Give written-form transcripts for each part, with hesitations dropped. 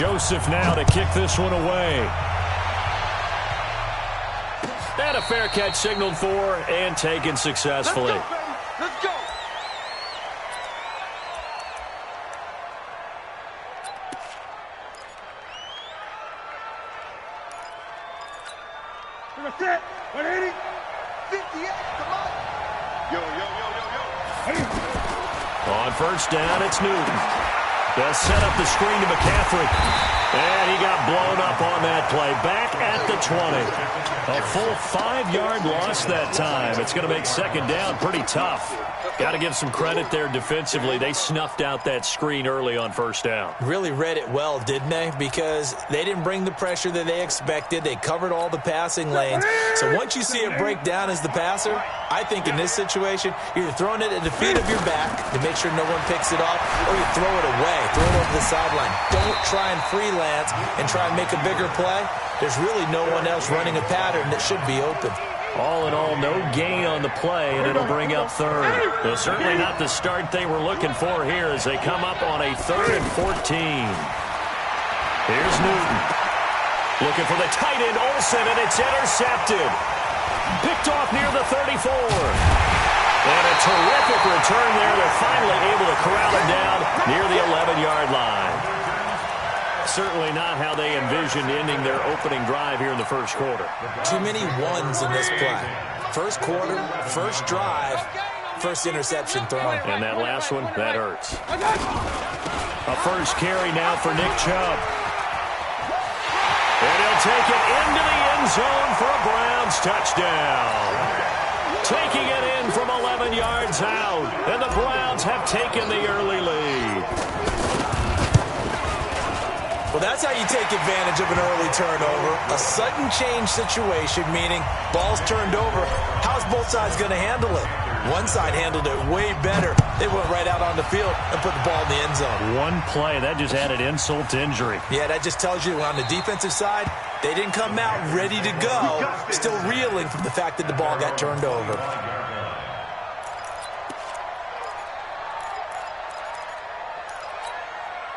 Joseph now to kick this one away. And a fair catch signaled for and taken successfully. Let's go. That's it. 180. 58. Come on. Yo. On first down, it's Newton. They'll set up the screen to McCaffrey. And he got blown up on that play. Back at the 20. A full 5-yard loss that time. It's going to make second down pretty tough. Got to give some credit there defensively. They snuffed out that screen early on first down. Really read it well, didn't they? Because they didn't bring the pressure that they expected. They covered all the passing lanes. So once you see it break down as the passer, I think in this situation, you're either throwing it at the feet of your back to make sure no one picks it off, or you throw it away, throw it over the sideline. Don't try and freelance and try and make a bigger play. There's really no one else running a pattern that should be open. All in all, no gain on the play, and it'll bring up third. Though certainly not the start they were looking for here as they come up on a 3rd and 14. Here's Newton. Looking for the tight end, Olsen, and it's intercepted. Picked off near the 34. And a terrific return there. They're finally able to corral him down near the 11-yard line. Certainly not how they envisioned ending their opening drive here in the first quarter. Too many ones in this play. First quarter, first drive, first interception thrown. And that last one, that hurts. A first carry now for Nick Chubb. And he'll take it into the end zone for a Browns touchdown. Taking it in from 11 yards out. And the Browns have taken the early lead. Well, that's how you take advantage of an early turnover. A sudden change situation, meaning ball's turned over. How's both sides going to handle it? One side handled it way better. They went right out on the field and put the ball in the end zone. One play, that just added insult to injury. Yeah, that just tells you on the defensive side, they didn't come out ready to go, still reeling from the fact that the ball got turned over.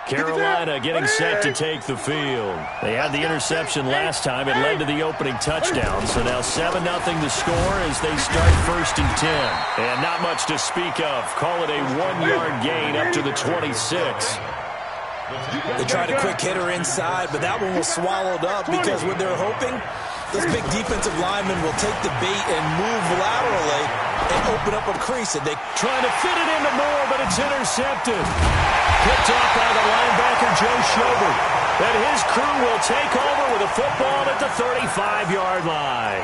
Carolina getting set to take the field. They had the interception last time. It led to the opening touchdown. So now 7-0 the score as they start 1st and 10. And not much to speak of. Call it a 1-yard gain up to the 26. They tried a quick hitter inside, but that one was swallowed up because what they're hoping, those big defensive linemen will take the bait and move laterally and open up a crease. And they trying to fit it into Moore, but it's intercepted. Picked off by the linebacker, Joe Schobert. And his crew will take over with a football at the 35-yard line.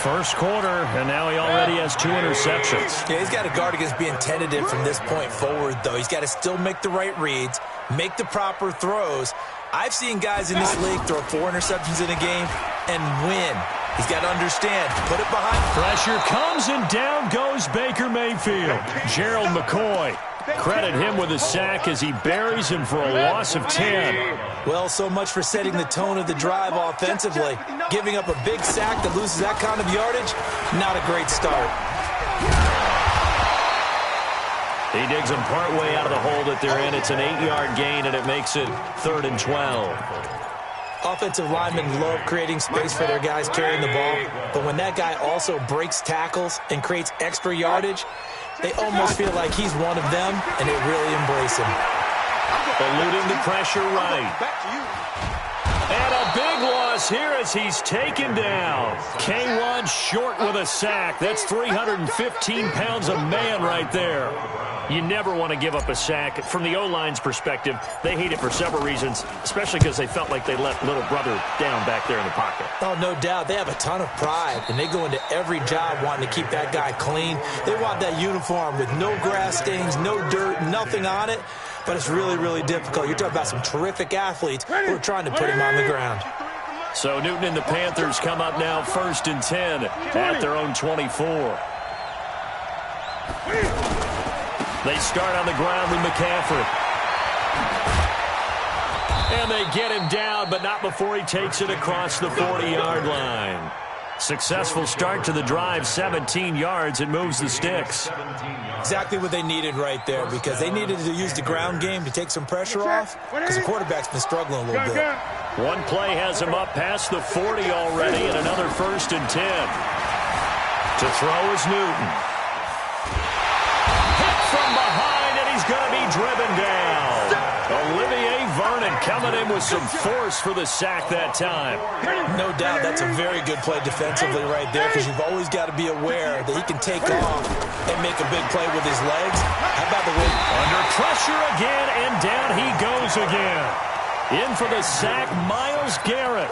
First quarter, and now he already has 2 interceptions. Yeah, he's got to guard against being tentative from this point forward, though. He's got to still make the right reads, make the proper throws. I've seen guys in this league throw 4 interceptions in a game and win. He's got to understand, put it behind. Pressure comes, and down goes Baker Mayfield. Gerald McCoy. Credit him with a sack as he buries him for a loss of 10. Well, so much for setting the tone of the drive offensively. Giving up a big sack that loses that kind of yardage, not a great start. He digs them partway out of the hole that they're in. It's an 8-yard gain, and it makes it 3rd and 12. Offensive linemen love creating space for their guys carrying the ball, but when that guy also breaks tackles and creates extra yardage, they almost feel like he's one of them, and they really embrace him. Eluding the pressure right. And a big loss here as he's taken down. K1 short with a sack. That's 315 pounds a man right there. You never want to give up a sack. From the O-line's perspective, they hate it for several reasons, especially because they felt like they let little brother down back there in the pocket. Oh, no doubt. They have a ton of pride, and they go into every job wanting to keep that guy clean. They want that uniform with no grass stains, no dirt, nothing on it. But it's really, really difficult. You're talking about some terrific athletes who are trying to put him on the ground. So Newton and the Panthers come up now 1st and 10 at their own 24. They start on the ground with McCaffrey. And they get him down, but not before he takes it across the 40-yard line. Successful start to the drive, 17 yards. It moves the sticks. Exactly what they needed right there, because they needed to use the ground game to take some pressure off, because the quarterback's been struggling a little bit. One play has him up past the 40 already, and another 1st and 10. To throw is Newton. Hit from behind, and he's going to be driven down. Olivier Vernon coming in with some force for the sack that time. No doubt that's a very good play defensively right there, because you've always got to be aware that he can take off and make a big play with his legs. How about the way? Under pressure again, and down he goes again. In for the sack, Myles Garrett.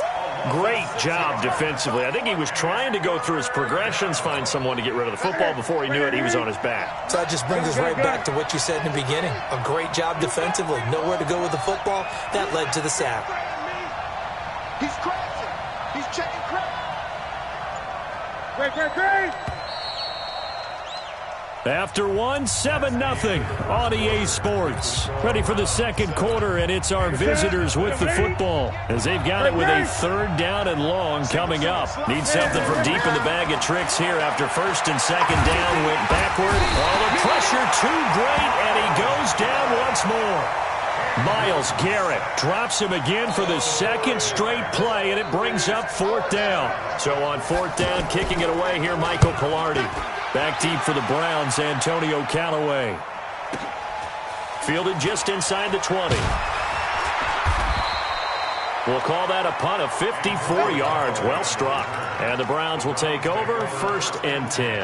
Great job defensively. I think he was trying to go through his progressions, find someone to get rid of the football. Before he knew it, he was on his back. So that just brings us right back to what you said in the beginning. A great job defensively. Nowhere to go with the football. That led to the sack. He's crashing. He's checking crash. Great. After one, 7-0 on EA Sports. Ready for the second quarter, and it's our visitors with the football, as they've got it with a 3rd down and long coming up. Need something from deep in the bag of tricks here after 1st and 2nd down went backward. All the pressure too great, and he goes down once more. Myles Garrett drops him again for the 2nd straight play, and it brings up 4th down. So on 4th down, kicking it away here, Michael Pilardi. Back deep for the Browns, Antonio Callaway. Fielded just inside the 20. We'll call that a punt of 54 yards. Well struck. And the Browns will take over, 1st and 10.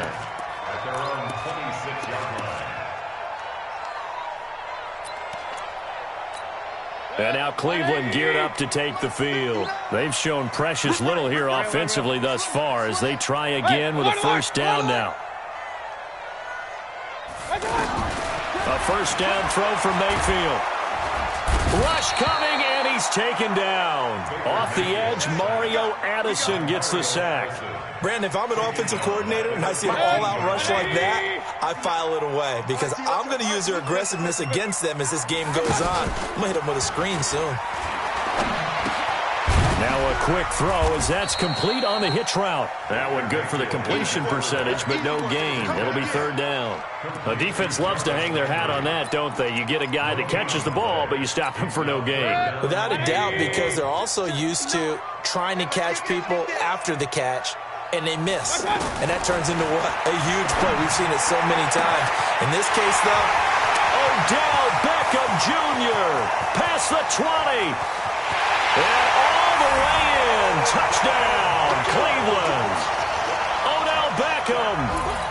And now Cleveland geared up to take the field. They've shown precious little here offensively thus far as they try again with a 1st down now. A 1st down throw from Mayfield. Rush coming, and he's taken down. Off the edge, Mario Addison gets the sack. Brandon, if I'm an offensive coordinator and I see an all-out rush like that, I file it away, because I'm going to use their aggressiveness against them as this game goes on. I'm going to hit them with a screen soon. Now a quick throw as that's complete on the hitch route. That one good for the completion percentage, but no gain. It'll be 3rd down. The defense loves to hang their hat on that, don't they? You get a guy that catches the ball, but you stop him for no gain. Without a doubt, because they're also used to trying to catch people after the catch, and they miss. And that turns into what? A huge play. We've seen it so many times. In this case, though, Odell Beckham Jr. past the 20. And all the way in. Touchdown, Cleveland. Odell Beckham,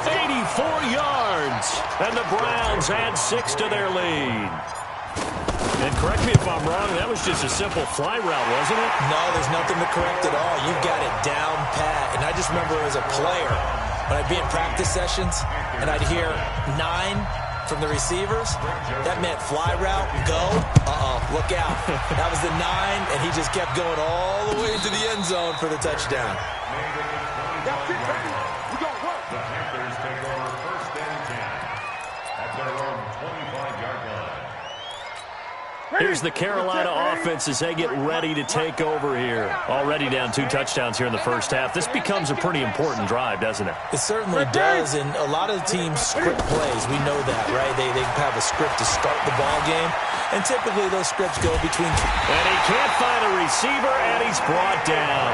84 yards. And the Browns add 6 to their lead. And correct me if I'm wrong, that was just a simple fly route, wasn't it? No, there's nothing to correct at all. You've got it down pat. And I just remember as a player, when I'd be in practice sessions and I'd hear 9 from the receivers, that meant fly route, go, look out. That was the 9, and he just kept going all the way into the end zone for the touchdown. That's it, baby. We gonna work. The Panthers take over 1st and 10 at their own 25-yard line. Here's the Carolina offense as they get ready to take over here. Already down 2 touchdowns here in the 1st half. This becomes a pretty important drive, doesn't it? It certainly does, and a lot of the teams script plays. We know that, right? They have a script to start the ball game, and typically those scripts go between. And he can't find a receiver, and he's brought down.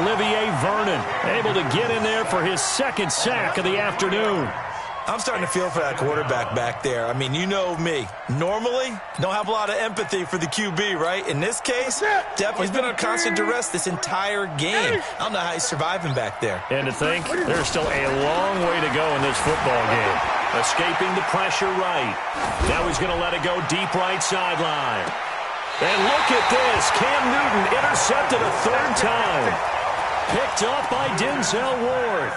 Olivier Vernon able to get in there for his 2nd sack of the afternoon. I'm starting to feel for that quarterback back there. I mean, you know me. Normally, don't have a lot of empathy for the QB, right? In this case, definitely he's been on constant duress this entire game. I don't know how he's surviving back there. And to think, there's still a long way to go in this football game. Escaping the pressure right. Now he's going to let it go deep right sideline. And look at this. Cam Newton intercepted a 3rd time. Picked up by Denzel Ward.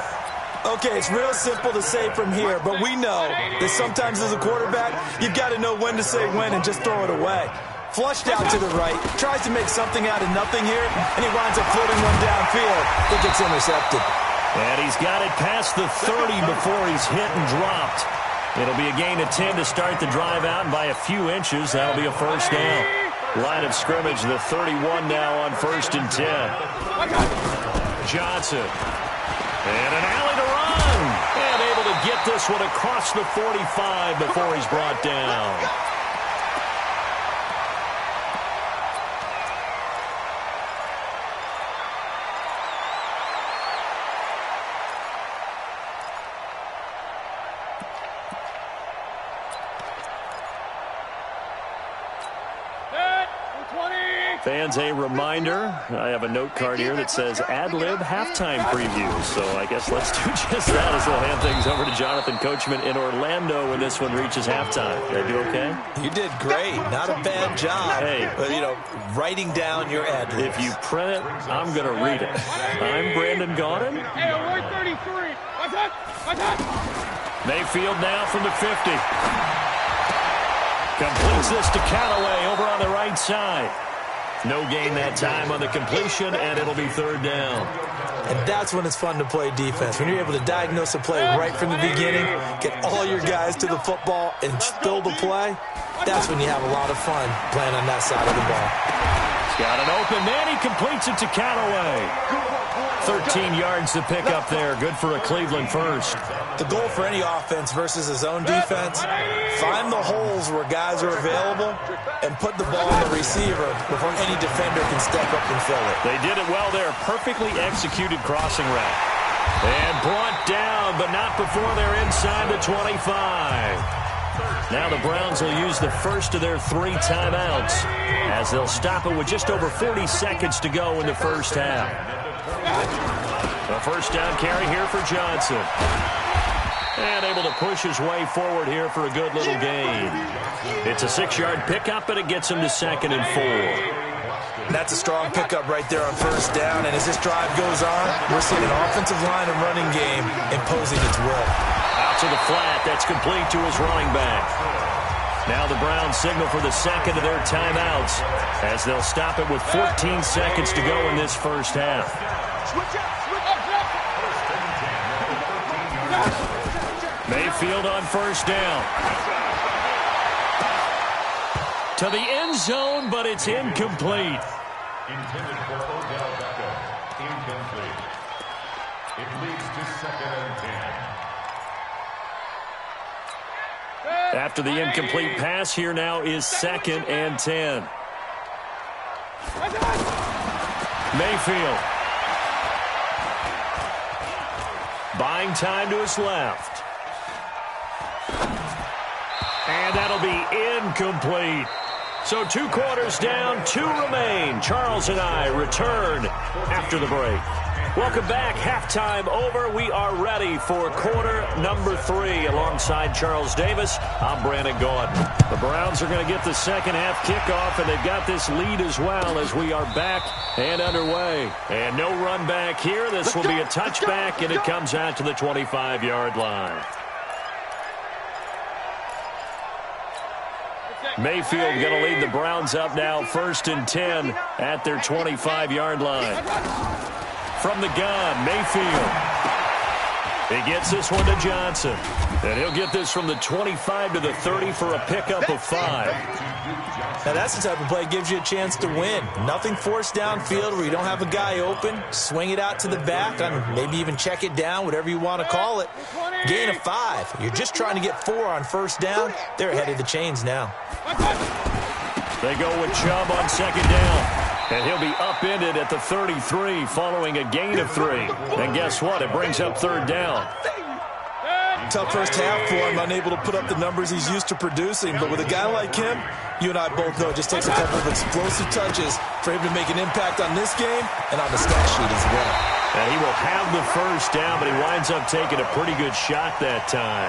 Okay, it's real simple to say from here, but we know that sometimes as a quarterback, you've got to know when to say when and just throw it away. Flushed out to the right, tries to make something out of nothing here, and he winds up floating one downfield that gets intercepted. And he's got it past the 30 before he's hit and dropped. It'll be a gain of 10 to start the drive out, and by a few inches, that'll be a 1st down. Line of scrimmage, the 31 now on 1st and 10. Johnson And an alley to run. And able to get this one across the 45 before he's brought down. Fans, a reminder, I have a note card here that says ad-lib halftime preview. So I guess let's do just that as we'll hand things over to Jonathan Coachman in Orlando when this one reaches halftime. Did I do okay? You did great. Not a bad job. Hey. But, writing down your ad-libs. If you print it, I'm going to read it. I'm Brandon Gaudin. Hey, 133. What's up? Mayfield now from the 50. Completes this to Callaway over on the right side. No gain that time on the completion, and it'll be third down. And that's when it's fun to play defense. When you're able to diagnose a play right from the beginning, get all your guys to the football, and spill the play, that's when you have a lot of fun playing on that side of the ball. He's got an open man. He completes it to Callaway. 13 yards to pick up there. Good for a Cleveland first. The goal for any offense versus his own defense, find the holes where guys are available and put the ball on the receiver before any defender can step up and fill it. They did it well there. Perfectly executed crossing route. And brought down, but not before they're inside the 25. Now the Browns will use the first of their 3 timeouts as they'll stop it with just over 40 seconds to go in the first half. A first down carry here for Johnson. And able to push his way forward here for a good little gain. It's a 6-yard pickup, and it gets him to 2nd and 4. That's a strong pickup right there on first down. And as this drive goes on, we're seeing an offensive line and running game imposing its will. Out to the flat. That's complete to his running back. Now the Browns signal for the second of their timeouts as they'll stop it with 14 seconds to go in this first half. Mayfield on first down. To the end zone, but it's incomplete. Intended for Odell Beckham. Incomplete. It leads to 2nd and 10. After the incomplete pass, here now is 2nd and 10. Mayfield. Buying time to his left. And that'll be incomplete. So 2 quarters down, 2 remain. Charles and I return after the break. Welcome back. Halftime over. We are ready for quarter number 3. Alongside Charles Davis, I'm Brandon Gaudin. The Browns are going to get the second half kickoff, and they've got this lead as well as we are back and underway. And no run back here. This will be a touchback, and it comes out to the 25-yard line. Mayfield going to lead the Browns up now 1st and 10 at their 25-yard line. From the gun, Mayfield. He gets this one to Johnson. And he'll get this from the 25 to the 30 for a pickup of 5. Now that's the type of play that gives you a chance to win. Nothing forced downfield where you don't have a guy open. Swing it out to the back, and maybe even check it down, whatever you want to call it. Gain of 5. You're just trying to get 4 on first down. They're ahead of the chains now. They go with Chubb on 2nd down. And he'll be upended at the 33 following a gain of 3. And guess what? It brings up 3rd down. Tough first half for him, unable to put up the numbers he's used to producing. But with a guy like him, you and I both know it just takes a couple of explosive touches for him to make an impact on this game and on the stat sheet as well. And he will have the first down, but he winds up taking a pretty good shot that time.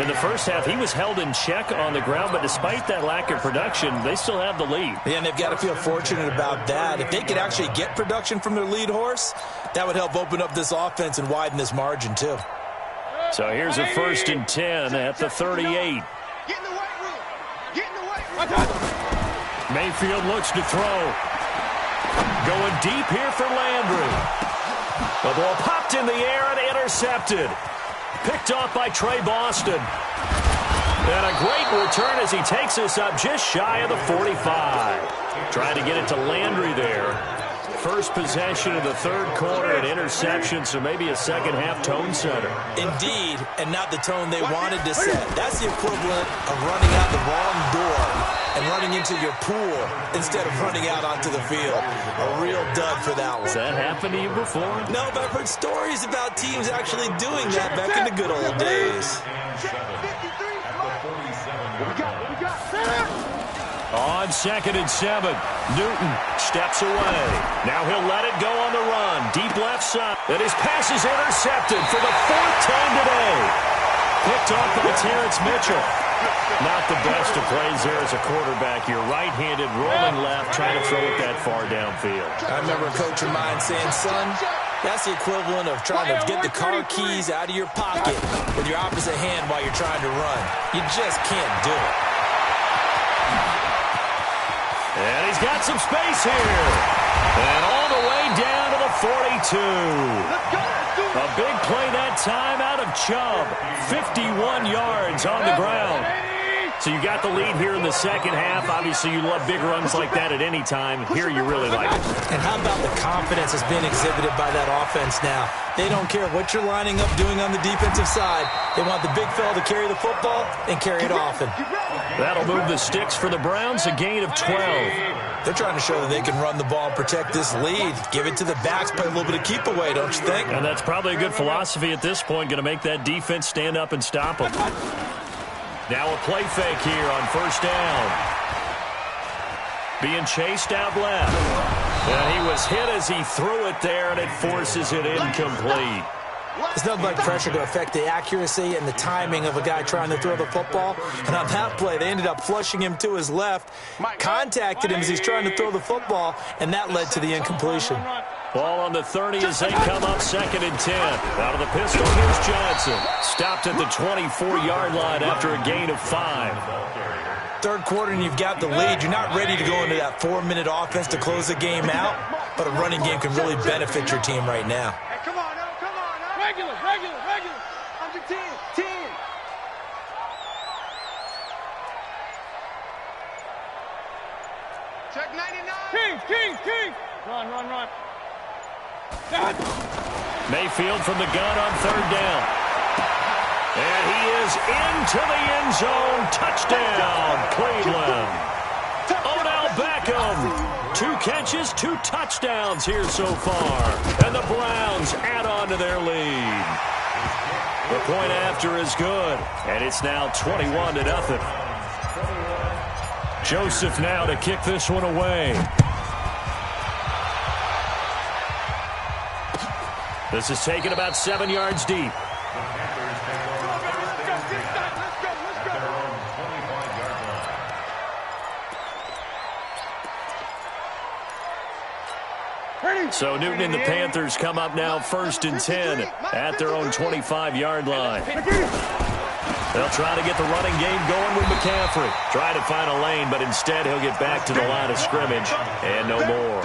In the first half, he was held in check on the ground, but despite that lack of production, they still have the lead. Yeah, and they've got to feel fortunate about that. If they could actually get production from their lead horse, that would help open up this offense and widen this margin, too. So here's a 1st and 10 at the 38. Mayfield looks to throw. Going deep here for Landry. The ball popped in the air and intercepted. Picked off by Trey Boston. And a great return as he takes this up just shy of the 45. Trying to get it to Landry there. First possession of the third quarter, an interception, so maybe a second-half tone setter. Indeed, and not the tone they wanted to set. That's the equivalent of running out the wrong door and running into your pool instead of running out onto the field. A real dud for that one. Has that happened to you before? No, but I've heard stories about teams actually doing that back in the good old days. On 2nd and 7, Newton steps away. Now he'll let it go on the run. Deep left side. And his pass is intercepted for the 4th time today. Picked off by Terrence Mitchell. Not the best of plays there as a quarterback. You're right-handed, rolling left, trying to throw it that far downfield. I remember a coach of mine saying, son, that's the equivalent of trying to get the car keys out of your pocket with your opposite hand while you're trying to run. You just can't do it. And he's got some space here. And all the way down to the 42. A big play that time out of Chubb. 51 yards on the ground. So you got the lead here in the second half. Obviously, you love big runs like that at any time. Here, you really like it. And how about the confidence that's been exhibited by that offense now? They don't care what you're lining up doing on the defensive side. They want the big fella to carry the football and carry it often. That'll move the sticks for the Browns, a gain of 12. They're trying to show that they can run the ball and protect this lead. Give it to the backs, play a little bit of keep away, don't you think? And that's probably a good philosophy at this point, going to make that defense stand up and stop them. Now a play fake here on 1st down. Being chased out left. And he was hit as he threw it there, and it forces it incomplete. There's nothing like pressure to affect the accuracy and the timing of a guy trying to throw the football. And on that play, they ended up flushing him to his left, contacted him as he's trying to throw the football, and that led to the incompletion. Ball on the 30 as they come up 2nd and 10. Out of the pistol, here's Johnson. Stopped at the 24-yard line after a gain of 5. Third quarter and you've got the lead. You're not ready to go into that 4-minute offense to close the game out, but a running game can really benefit your team right now. Hey, come on, now, come on, now. Regular. Under 10. Check 99. King. Run. Mayfield from the gun on 3rd down. And he is into the end zone. Touchdown, Cleveland. Odell Beckham. 2 catches, 2 touchdowns here so far. And the Browns add on to their lead. The point after is good. And it's now 21-0. Joseph now to kick this one away. This is taken about 7 yards deep. So Newton and the Panthers come up now 1st and 10 at their own 25-yard line. They'll try to get the running game going with McCaffrey. Try to find a lane, but instead he'll get back to the line of scrimmage and no more.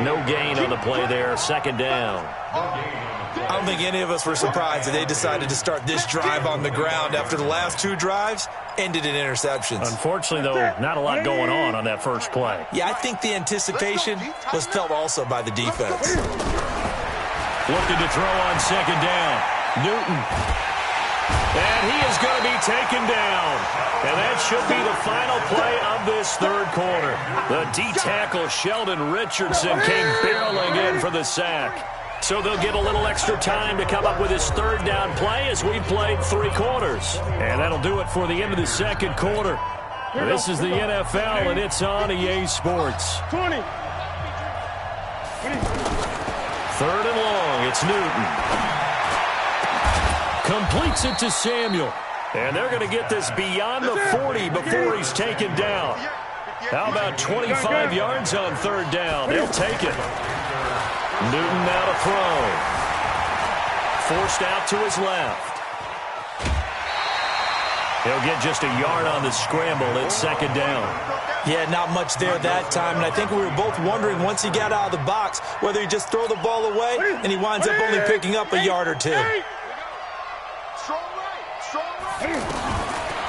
No gain on the play there, 2nd down. I don't think any of us were surprised that they decided to start this drive on the ground after the last 2 drives ended in interceptions. Unfortunately, though, not a lot going on that first play. Yeah, I think the anticipation was felt also by the defense. Looking to throw on 2nd down. Newton. And he is going to be taken down. And that should be the final play of this 3rd quarter. The D-tackle Sheldon Richardson came barreling in for the sack. So they'll get a little extra time to come up with his 3rd down play as we played 3 quarters. And that'll do it for the end of the 2nd quarter. This is the NFL, and it's on EA Sports. 20. 3rd and long, it's Newton. Completes it to Samuel. And they're going to get this beyond the 40 before he's taken down. How about 25 yards on 3rd down? They'll take it. Newton now to throw. Forced out to his left. He'll get just a yard on the scramble. It's 2nd down. Yeah, not much there that time. And I think we were both wondering once he got out of the box whether he'd just throw the ball away and he winds up only picking up a yard or 2.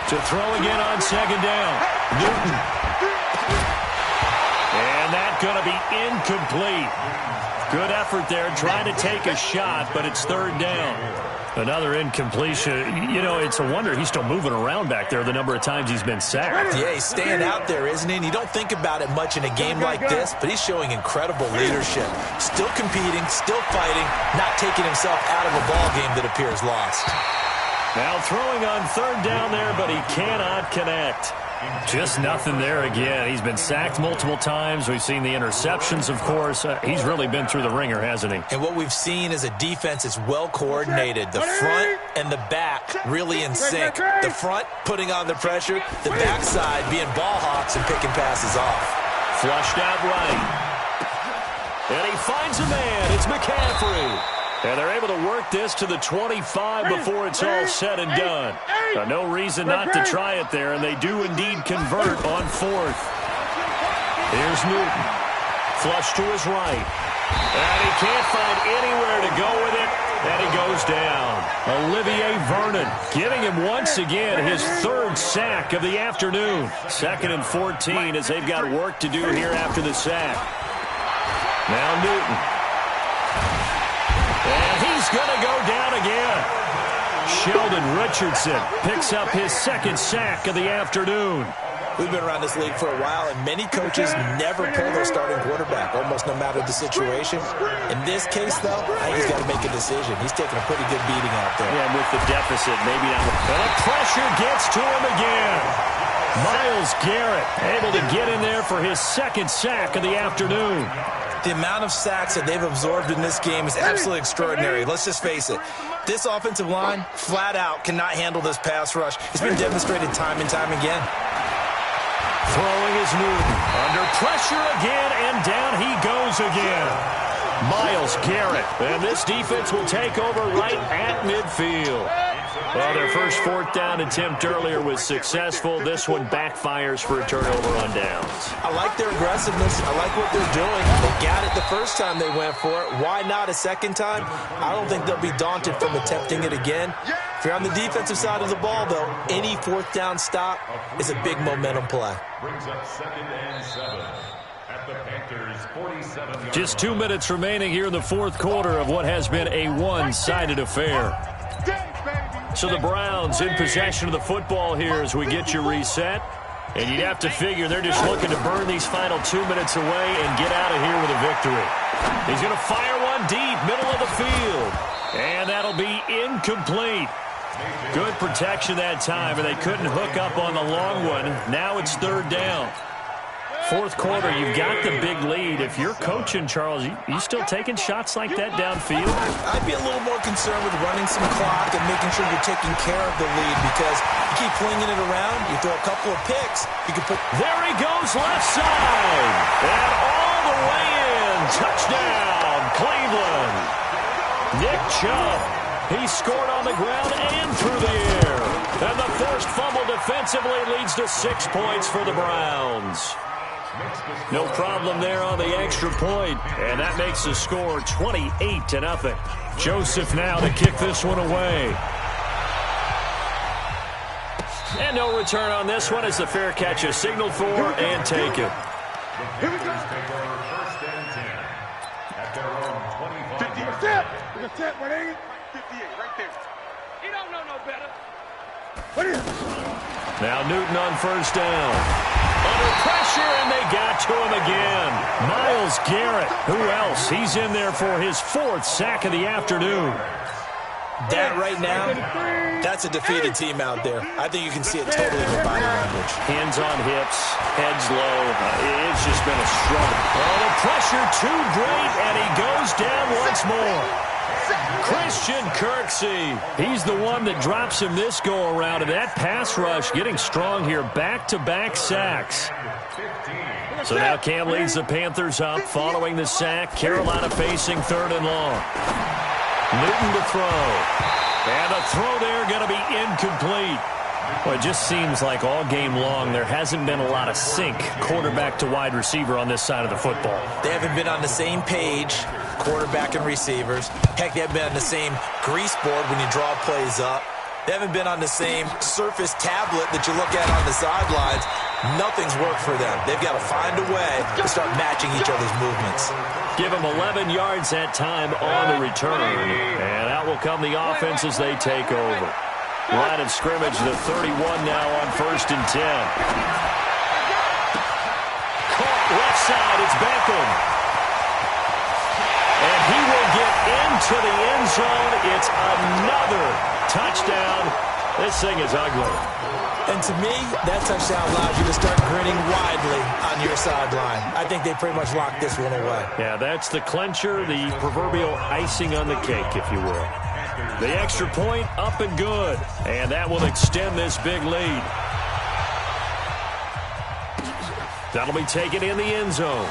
To throw again on 2nd down. Newton. And that going to be incomplete. Good effort there, trying to take a shot, but it's third down. Another incompletion. You know, it's a wonder he's still moving around back there the number of times he's been sacked. Yeah, he's staying out there, isn't he? And you don't think about it much in a game like this, but he's showing incredible leadership. Still competing, still fighting, not taking himself out of a ball game that appears lost. Now throwing on third down there, but he cannot connect. Just nothing there again. He's been sacked multiple times. We've seen the interceptions, of course. He's really been through the ringer, hasn't he? And what we've seen is a defense that's well coordinated. The front and the back really in sync. The front putting on the pressure. The backside being ball hawks and picking passes off. Flushed out right. And he finds a man. It's McCaffrey. And they're able to work this to the 25 before it's all said and done. No reason not to try it there, and they do indeed convert on fourth. Here's Newton. Flush to his right. And he can't find anywhere to go with it, and he goes down. Olivier Vernon giving him once again his third sack of the afternoon. 2nd and 14 as they've got work to do here after the sack. Now Newton. And he's going to go down again. Sheldon Richardson picks up his second sack of the afternoon. We've been around this league for a while, and many coaches never pull their starting quarterback, almost no matter the situation. In this case, though, I think he's got to make a decision. He's taking a pretty good beating out there. Yeah, and with the deficit, maybe not. And the pressure gets to him again. Myles Garrett able to get in there for his second sack of the afternoon. The amount of sacks that they've absorbed in this game is absolutely extraordinary. Let's just face it. This offensive line, flat out, cannot handle this pass rush. It's been demonstrated time and time again. Throwing is Newton. Under pressure again, and down he goes again. Myles Garrett. And this defense will take over right at midfield. Well, their first fourth down attempt earlier was successful. This one backfires for a turnover on downs. I like their aggressiveness. I like what they're doing. They got it the first time they went for it. Why not a second time? I don't think they'll be daunted from attempting it again. If you're on the defensive side of the ball, though, any fourth down stop is a big momentum play. Brings up 2nd and 7 at the Panthers' 47-yard. Just 2 minutes remaining here in the fourth quarter of what has been a one-sided affair. So the Browns in possession of the football here as we get you reset. And you'd have to figure they're just looking to burn these final 2 minutes away and get out of here with a victory. He's going to fire one deep, middle of the field. And that'll be incomplete. Good protection that time, and they couldn't hook up on the long one. Now it's third down. Fourth quarter, you've got the big lead. If you're coaching, Charles, you still taking shots like that downfield? I'd be a little more concerned with running some clock and making sure you're taking care of the lead, because you keep flinging it around, you throw a couple of picks, you can put... There he goes, left side. And all the way in. Touchdown, Cleveland. Nick Chubb. He scored on the ground and through the air. And the forced fumble defensively leads to 6 points for the Browns. No problem there on the extra point, and that makes the score 28-0. Joseph now to kick this one away. And no return on this one as the fair catch is signaled for and taken. Here we go. Take over 1st and 10 at their own 25-yard line. 58, right there. He don't know no better. What is it? Now Newton on first down. Under pressure, and they got to him again. Myles Garrett. Who else? He's in there for his 4th sack of the afternoon. That right now, that's a defeated team out there. I think you can see it totally in their body language. Hands on hips, heads low. It's just been a struggle. Oh, the pressure too great, and he goes down once more. Christian Kirksey. He's the one that drops him this go-around, and that pass rush getting strong here. Back-to-back sacks. So now Cam leads the Panthers up following the sack. Carolina facing 3rd and long. Newton to throw. And the throw there going to be incomplete. Well, it just seems like all game long there hasn't been a lot of sync quarterback to wide receiver on this side of the football. They haven't been on the same page, quarterback and receivers. Heck, they haven't been on the same grease board when you draw plays up. They haven't been on the same surface tablet that you look at on the sidelines. Nothing's worked for them. They've got to find a way to start matching each other's movements. Give them 11 yards that time on the return. And out will come the offense as they take over. Line of scrimmage, the 31 now on 1st and 10. Caught left side, it's Beckham. And he will get into the end zone. It's another touchdown. This thing is ugly. And to me, that touchdown allows you to start grinning widely on your sideline. I think they pretty much locked this one away. Yeah, that's the clincher, the proverbial icing on the cake, if you will. The extra point up and good. And that will extend this big lead. That'll be taken in the end zone.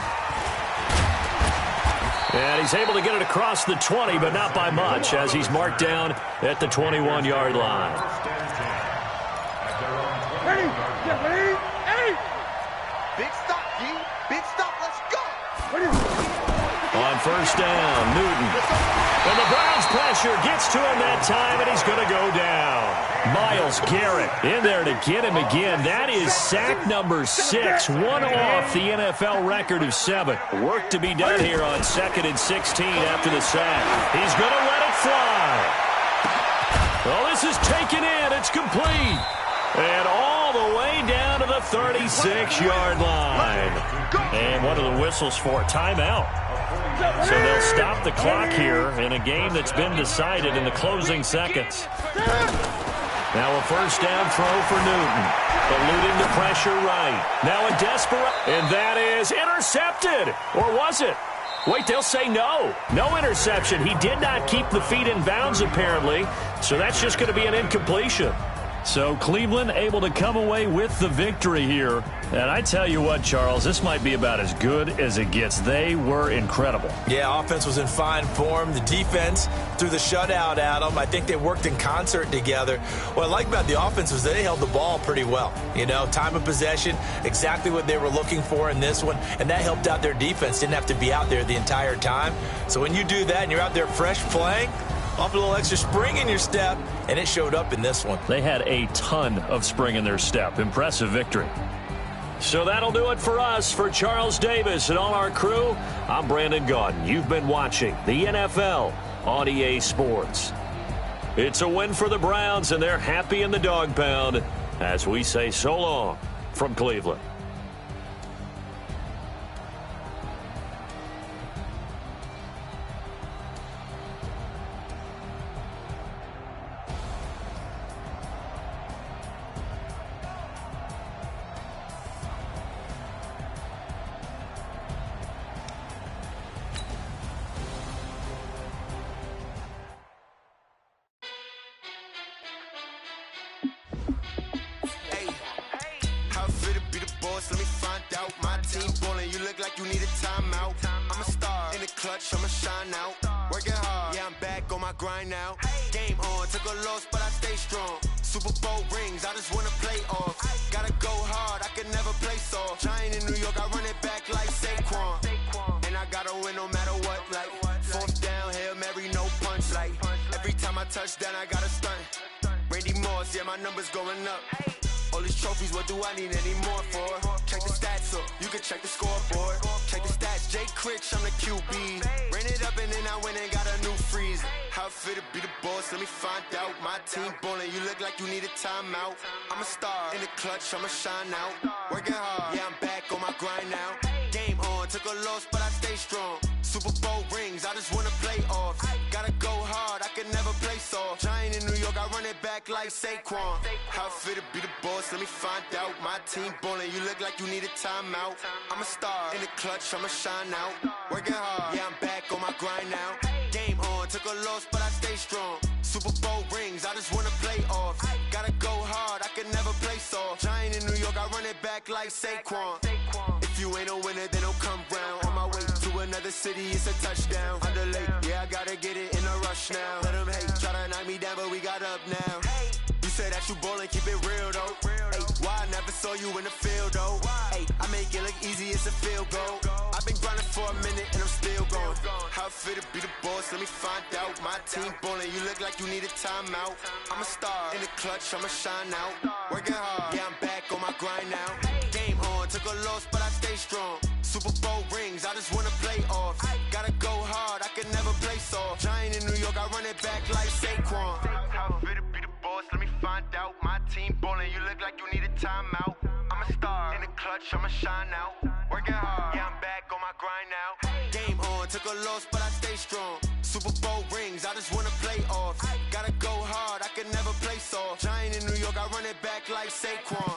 And he's able to get it across the 20, but not by much, as he's marked down at the 21-yard line. Ready? Get ready? Hey! Big stop, G. Big stop. Let's go. Ready? On 1st down, Newton. And the Browns pressure gets to him that time, and he's going to go down. Myles Garrett in there to get him again. That is sack number 6, one off the NFL record of 7. Work to be done here on 2nd and 16 after the sack. He's going to let it fly. Well, this is taken in. It's complete. And all the way down to the 36-yard line. And what are the whistles for? Timeout. So they'll stop the clock here in a game that's been decided in the closing seconds. Now a 1st down throw for Newton. Eluding the pressure right. Now a desperate. And that is intercepted. Or was it? Wait, they'll say no. No interception. He did not keep the feet in bounds, apparently. So that's just going to be an incompletion. So Cleveland able to come away with the victory here. And I tell you what, Charles, this might be about as good as it gets. They were incredible. Yeah, offense was in fine form. The defense threw the shutout at them. I think they worked in concert together. What I like about the offense was they held the ball pretty well. You know, time of possession, exactly what they were looking for in this one. And that helped out their defense. Didn't have to be out there the entire time. So when you do that and you're out there fresh playing, off a little extra spring in your step, and it showed up in this one. They had a ton of spring in their step. Impressive victory. So that'll do it for us. For Charles Davis and all our crew, I'm Brandon Gaudin. You've been watching the NFL on EA Sports. It's a win for the Browns, and they're happy in the dog pound as we say so long from Cleveland. Let me find out. My team ballin', you look like you need a timeout. I'm a star in the clutch, I'ma shine out. Working hard, yeah, I'm back on my grind now. Game on, took a loss, but I stay strong. Super Bowl rings, I just wanna play off. Gotta go hard, I can never play soft. Giant in New York, I run it back like Saquon. And I gotta win no matter what, like 4th down, Hail Mary, no punch. Like every time I touch down, I gotta stunt. Randy Moss, yeah, my numbers going up. All these trophies, what do I need any more for? Check the stats up, you can check the scoreboard. Check the stats, Jay Critch, I'm the QB. Ran it up and then I went and got a new freeze. How it feel to be the boss, let me find out. My team ballin', you look like you need a timeout. I'm a star in the clutch, I'ma shine out. Working hard, yeah, I'm back on my grind now. Game on, took a loss, but I stay strong. Super Bowl rings, I just wanna play off. Gotta go hard, I can never play soft. Giant in New York, I run it back like Saquon. How it feel to be the boss, let me find out. My team ballin', you look like you need a timeout. I'm a star in the clutch, I'ma shine out. Working hard, yeah, I'm back on my grind now. Game on, took a loss, but I stay strong. Super Bowl rings, I just wanna play off. Gotta go hard, I can never play soft. Giant in New York, I run it back like Saquon. If you ain't a winner, then don't come round. On my way to another city, it's a touchdown. Under late, yeah, I gotta get it in a rush now. Let them hate, try to knock me down, but we got up now. You said that you ballin', keep it real though. Ay, why I never saw you in the field though? Ay, I make it look easy, it's a field goal. I've been grinding for a minute and I'm still going. How it feel to be the boss, let me find out. My team ballin', you look like you need a timeout. I'm a star in the clutch, I'ma shine out. Working hard, yeah, I'm back on my grind now. a loss, but I stay strong. Super Bowl rings, I just wanna play off. Gotta go hard, I can never play soft. Giant in New York, I run it back like Saquon. How fit to be the boss, let me find out. My team ballin', you look like you need a timeout. I'm a star, in the clutch, I'ma shine out. Working hard, yeah, I'm back on my grind now. Game on, took a loss, but I stay strong. Super Bowl rings, I just wanna play off. Gotta go hard, I can never play soft. Giant in New York, I run it back like Saquon.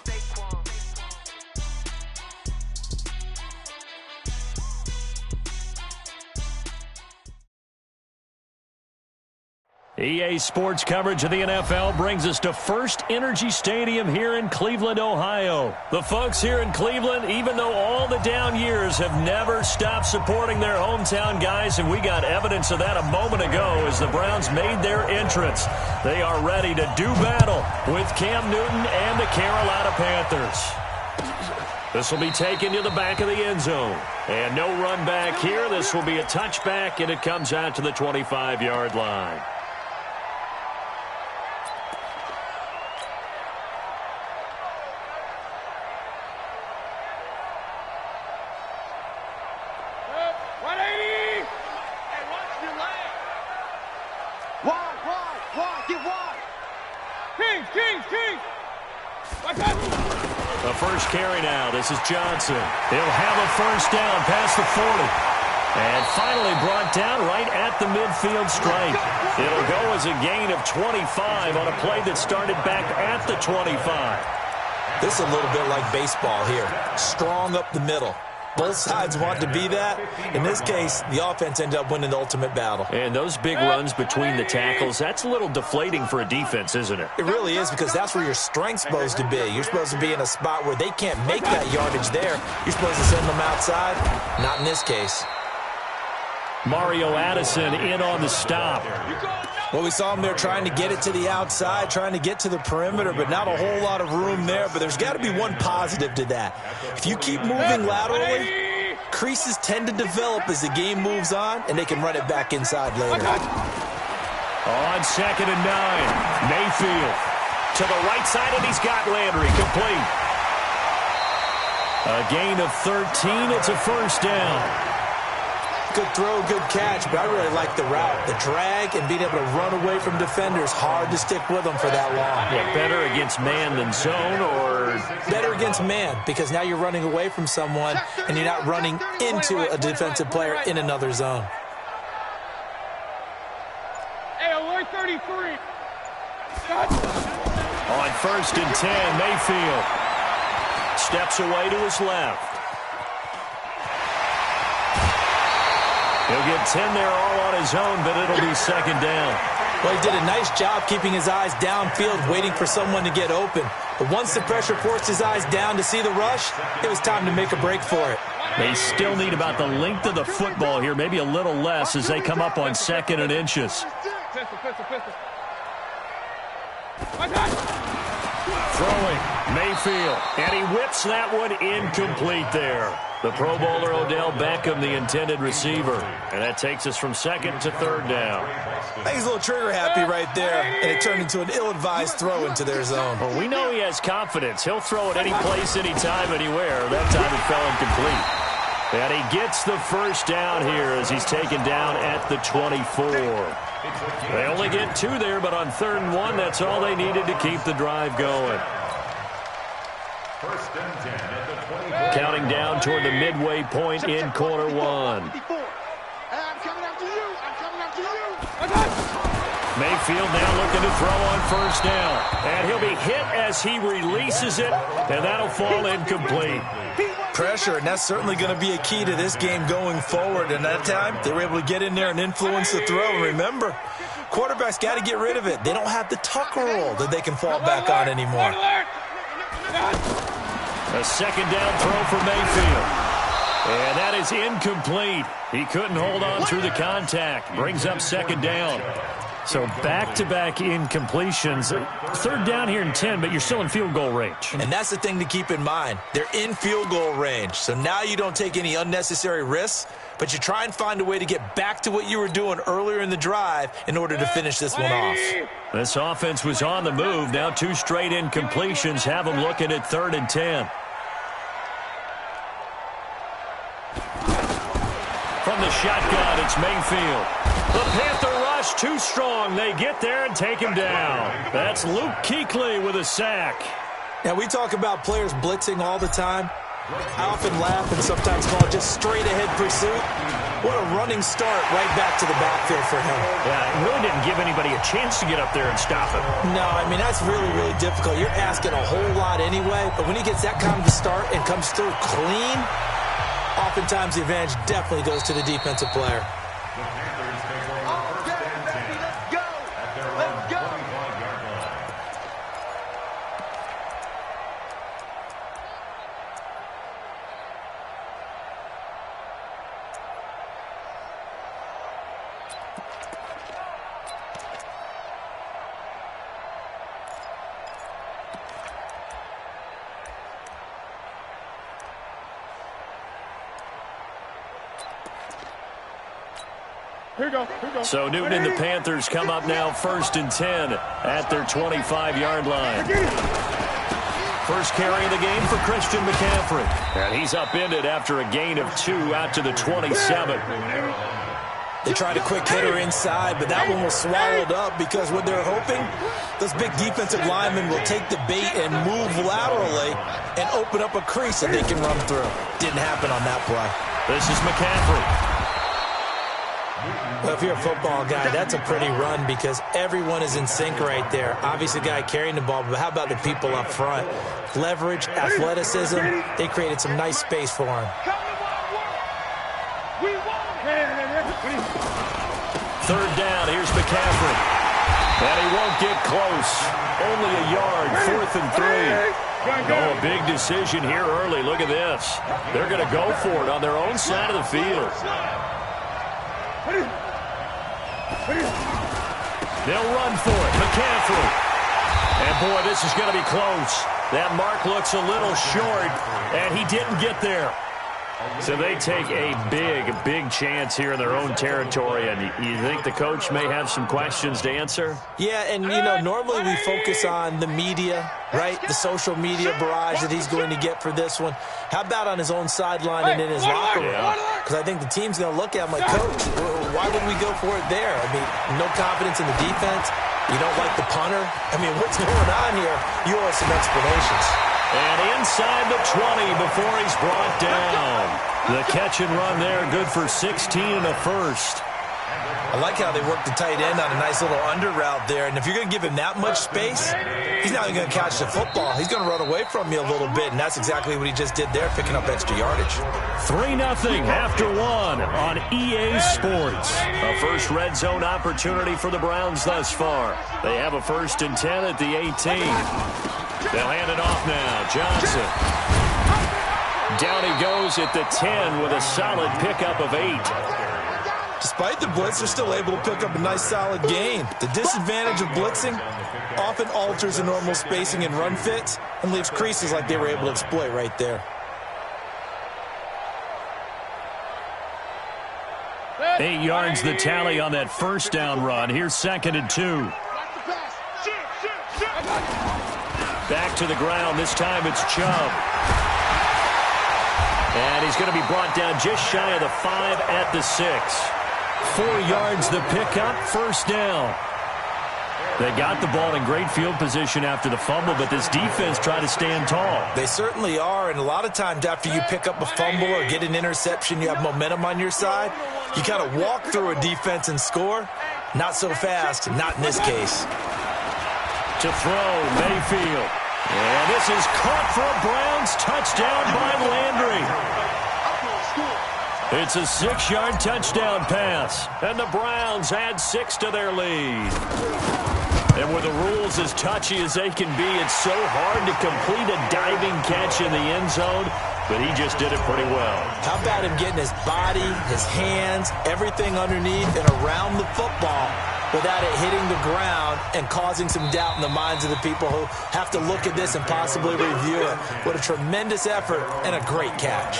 EA Sports coverage of the NFL brings us to First Energy Stadium here in Cleveland, Ohio. The folks here in Cleveland, even though all the down years, have never stopped supporting their hometown guys, and we got evidence of that a moment ago as the Browns made their entrance. They are ready to do battle with Cam Newton and the Carolina Panthers. This will be taken to the back of the end zone. And no run back here. This will be a touchback, and it comes out to the 25-yard line. The first carry now. This is Johnson. He'll have a first down past the 40. And finally brought down right at the midfield stripe. It'll go as a gain of 25 on a play that started back at the 25. This is a little bit like baseball here. Strong up the middle. Both sides want to be that. In this case, the offense ended up winning the ultimate battle. And those big runs between the tackles, that's a little deflating for a defense, isn't it? It really is, because that's where your strength's supposed to be. You're supposed to be in a spot where they can't make that yardage there. You're supposed to send them outside. Not in this case. Mario Addison in on the stop. Well, we saw him there trying to get it to the outside, trying to get to the perimeter, but not a whole lot of room there. But there's got to be one positive to that. If you keep moving laterally, creases tend to develop as the game moves on, and they can run it back inside later. On 2nd and 9, Mayfield to the right side, and he's got Landry complete. A gain of 13. It's a first down. Good throw, good catch, but I really like the route. The drag and being able to run away from defenders, hard to stick with them for that long. Yeah, better against man than zone, or? Better against man, because now you're running away from someone and you're not running into a defensive player in another zone. Hey, alert 33. On 1st and 10, Mayfield steps away to his left. He'll get 10 there all on his own, but it'll be second down. Well, he did a nice job keeping his eyes downfield, waiting for someone to get open. But once the pressure forced his eyes down to see the rush, it was time to make a break for it. They still need about the length of the football here, maybe a little less as they come up on 2nd and inches. Throwing, Mayfield, and he whips that one incomplete there. The Pro Bowler Odell Beckham, the intended receiver. And that takes us from 2nd to 3rd down. I think he's a little trigger happy right there, and it turned into an ill-advised throw into their zone. Well, we know he has confidence. He'll throw it any place, anytime, anywhere. That time it fell incomplete. And he gets the first down here as he's taken down at the 24. They only get 2 there, but on 3rd and 1, that's all they needed to keep the drive going. First and 10 at the 20. Counting down toward the midway point in quarter 1. I'm coming after you. I'm coming after you. Mayfield now looking to throw on 1st down. And he'll be hit as he releases it, and that'll fall incomplete. Pressure, and that's certainly going to be a key to this game going forward. And that time, they were able to get in there and influence the throw. And remember, quarterbacks got to get rid of it. They don't have the tucker roll that they can fall back on anymore. A second down throw for Mayfield. And that is incomplete. He couldn't hold on through the contact. Brings up 2nd down. So back-to-back incompletions. 3rd down here in 10, but you're still in field goal range. And that's the thing to keep in mind. They're in field goal range. So now you don't take any unnecessary risks, but you try and find a way to get back to what you were doing earlier in the drive in order to finish this one off. This offense was on the move. Now 2 straight incompletions have them looking at 3rd and 10. the shotgun. It's Mayfield. The Panther rush too strong. They get there and take him down. That's Luke Kuechly with a sack. Now, we talk about players blitzing all the time. I often laugh and sometimes call it just straight-ahead pursuit. What a running start right back to the backfield for him. Yeah, it really didn't give anybody a chance to get up there and stop him. No, I mean, that's really, really difficult. You're asking a whole lot anyway, but when he gets that kind of a start and comes through clean, oftentimes the advantage definitely goes to the defensive player. So Newton and the Panthers come up now 1st and 10 at their 25-yard line. First carry of the game for Christian McCaffrey. And he's upended after a gain of 2 out to the 27. They tried a quick hitter inside, but that one was swallowed up because what they're hoping, those big defensive linemen will take the bait and move laterally and open up a crease that they can run through. Didn't happen on that play. This is McCaffrey. Well, if you're a football guy, that's a pretty run because everyone is in sync right there. Obviously, the guy carrying the ball, but how about the people up front? Leverage, athleticism, they created some nice space for him. Third down, here's McCaffrey. And he won't get close. Only a yard, 4th and 3. Oh, a big decision here early. Look at this. They're going to go for it on their own side of the field. They'll run for it. McCaffrey. And, boy, this is going to be close. That mark looks a little short, and he didn't get there. So they take a big chance here in their own territory, and you think the coach may have some questions to answer? Yeah, and, normally we focus on the media, right? The social media barrage that he's going to get for this one. How about on his own sideline and in his locker room? Because I think the team's going to look at him like, Coach, why would we go for it there? I mean, no confidence in the defense. You don't like the punter. I mean, what's going on here? You owe us some explanations. And inside the 20 before he's brought down. The catch and run there, good for 16 and a first. I like how they work the tight end on a nice little under route there. And if you're going to give him that much space, he's not even going to catch the football. He's going to run away from you a little bit, and that's exactly what he just did there, picking up extra yardage. 3-0 after 1 on EA Sports. A first red zone opportunity for the Browns thus far. They have a 1st and 10 at the 18. They'll hand it off now. Johnson. Down he goes at the 10 with a solid pickup of 8. Despite the blitz, they're still able to pick up a nice solid gain. The disadvantage of blitzing often alters the normal spacing and run fits and leaves creases like they were able to exploit right there. 8 yards the tally on that first down run. Here's 2nd and 2. Back to the ground. This time it's Chubb. And he's going to be brought down just shy of the 5 at the 6. 4 yards the pickup, 1st down. They got the ball in great field position after the fumble, but this defense tried to stand tall. They certainly are, and a lot of times after you pick up a fumble or get an interception, you have momentum on your side. You kind of walk through a defense and score. Not so fast, not in this case. To throw, Mayfield. And this is caught for a Browns touchdown by Landry. It's a 6-yard touchdown pass, and the Browns add 6 to their lead. And with the rules as touchy as they can be, it's so hard to complete a diving catch in the end zone, but he just did it pretty well. How about him getting his body, his hands, everything underneath and around the football without it hitting the ground and causing some doubt in the minds of the people who have to look at this and possibly review it. What a tremendous effort and a great catch.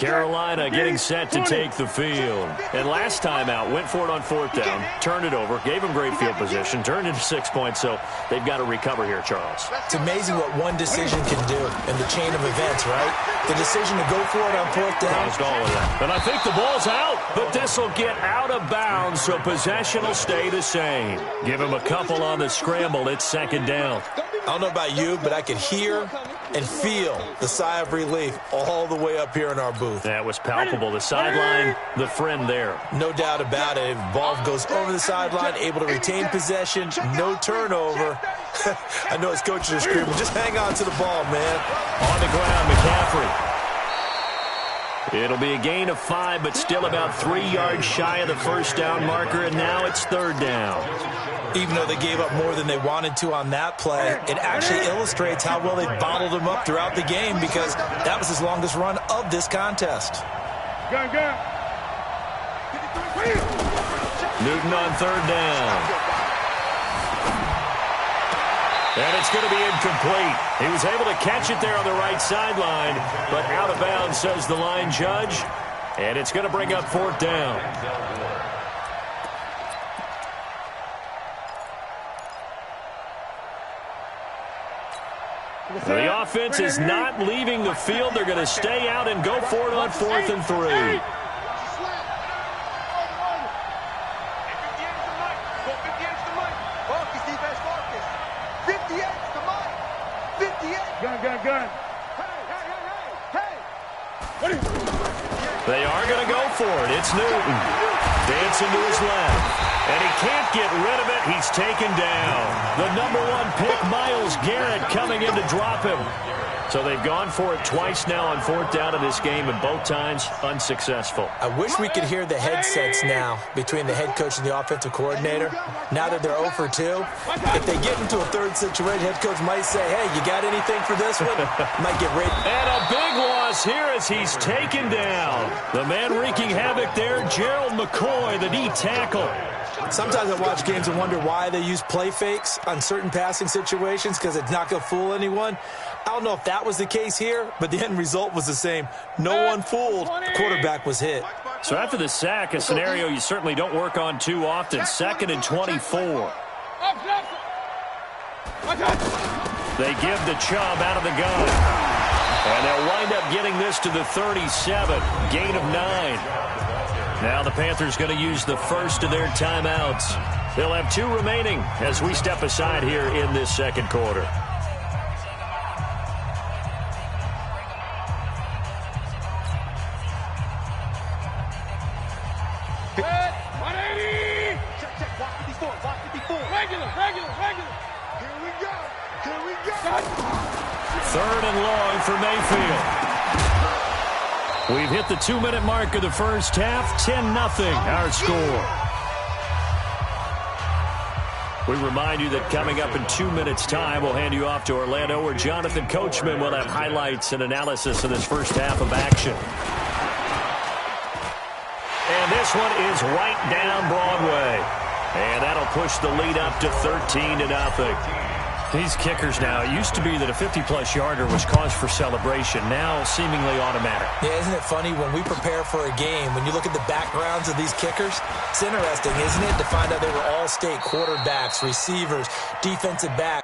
Carolina getting set to take the field. And last time out, went for it on fourth down, turned it over, gave them great field position, turned into 6 points, so they've got to recover here, Charles. It's amazing what one decision can do in the chain of events, right? The decision to go for it on fourth down. Caused all of that. And I think the ball's out, but this will get out of bounds, so possession will stay the same. Give him a couple on the scramble. It's second down. I don't know about you, but I could hear and feel the sigh of relief all the way up here in our booth. That was palpable. The sideline, the friend there. No doubt about it. Ball goes over the sideline, able to retain possession, no turnover. I know his coaches are screaming, just hang on to the ball, man. On the ground, McCaffrey. It'll be a gain of 5, but still about 3 yards shy of the first down marker, and now it's third down. Even though they gave up more than they wanted to on that play, it actually illustrates how well they bottled them up throughout the game, because that was his longest run of this contest. Newton on third down. And it's going to be incomplete. He was able to catch it there on the right sideline, but out of bounds, says the line judge. And it's going to bring up fourth down. The offense is not leaving the field. They're going to stay out and go for it on 4th and 3. They are going to go for it. It's Newton. Dancing to his left. And he can't get rid of it. He's taken down. The number 1 pick, Myles Garrett, coming in to drop him. So they've gone for it twice now on fourth down in this game, and both times unsuccessful. I wish we could hear the headsets now between the head coach and the offensive coordinator. Now that they're 0 for 2, if they get into a third situation, head coach might say, hey, you got anything for this one? Might get ready. And a big loss here as he's taken down. The man wreaking havoc there, Gerald McCoy, the D tackle. Sometimes I watch games and wonder why they use play fakes on certain passing situations, because it's not going to fool anyone. I don't know if that was the case here, but the end result was the same. No one fooled. The quarterback was hit. So after the sack, a scenario you certainly don't work on too often. 2nd and 24. They give the Chubb out of the gun. And they'll wind up getting this to the 37. Gain of 9. Now the Panthers going to use the first of their timeouts. They'll have 2 remaining as we step aside here in this second quarter. Third and long for Mayfield. We've hit the 2-minute mark of the first half. 10-0 our score. We remind you that coming up in 2 minutes' time, we'll hand you off to Orlando, where Jonathan Coachman will have highlights and analysis of this first half of action. And this one is right down Broadway. And that'll push the lead up to 13-0. These kickers now, it used to be that a 50-plus yarder was cause for celebration, now seemingly automatic. Yeah, isn't it funny when we prepare for a game, when you look at the backgrounds of these kickers, it's interesting, isn't it, to find out they were all state quarterbacks, receivers, defensive backs.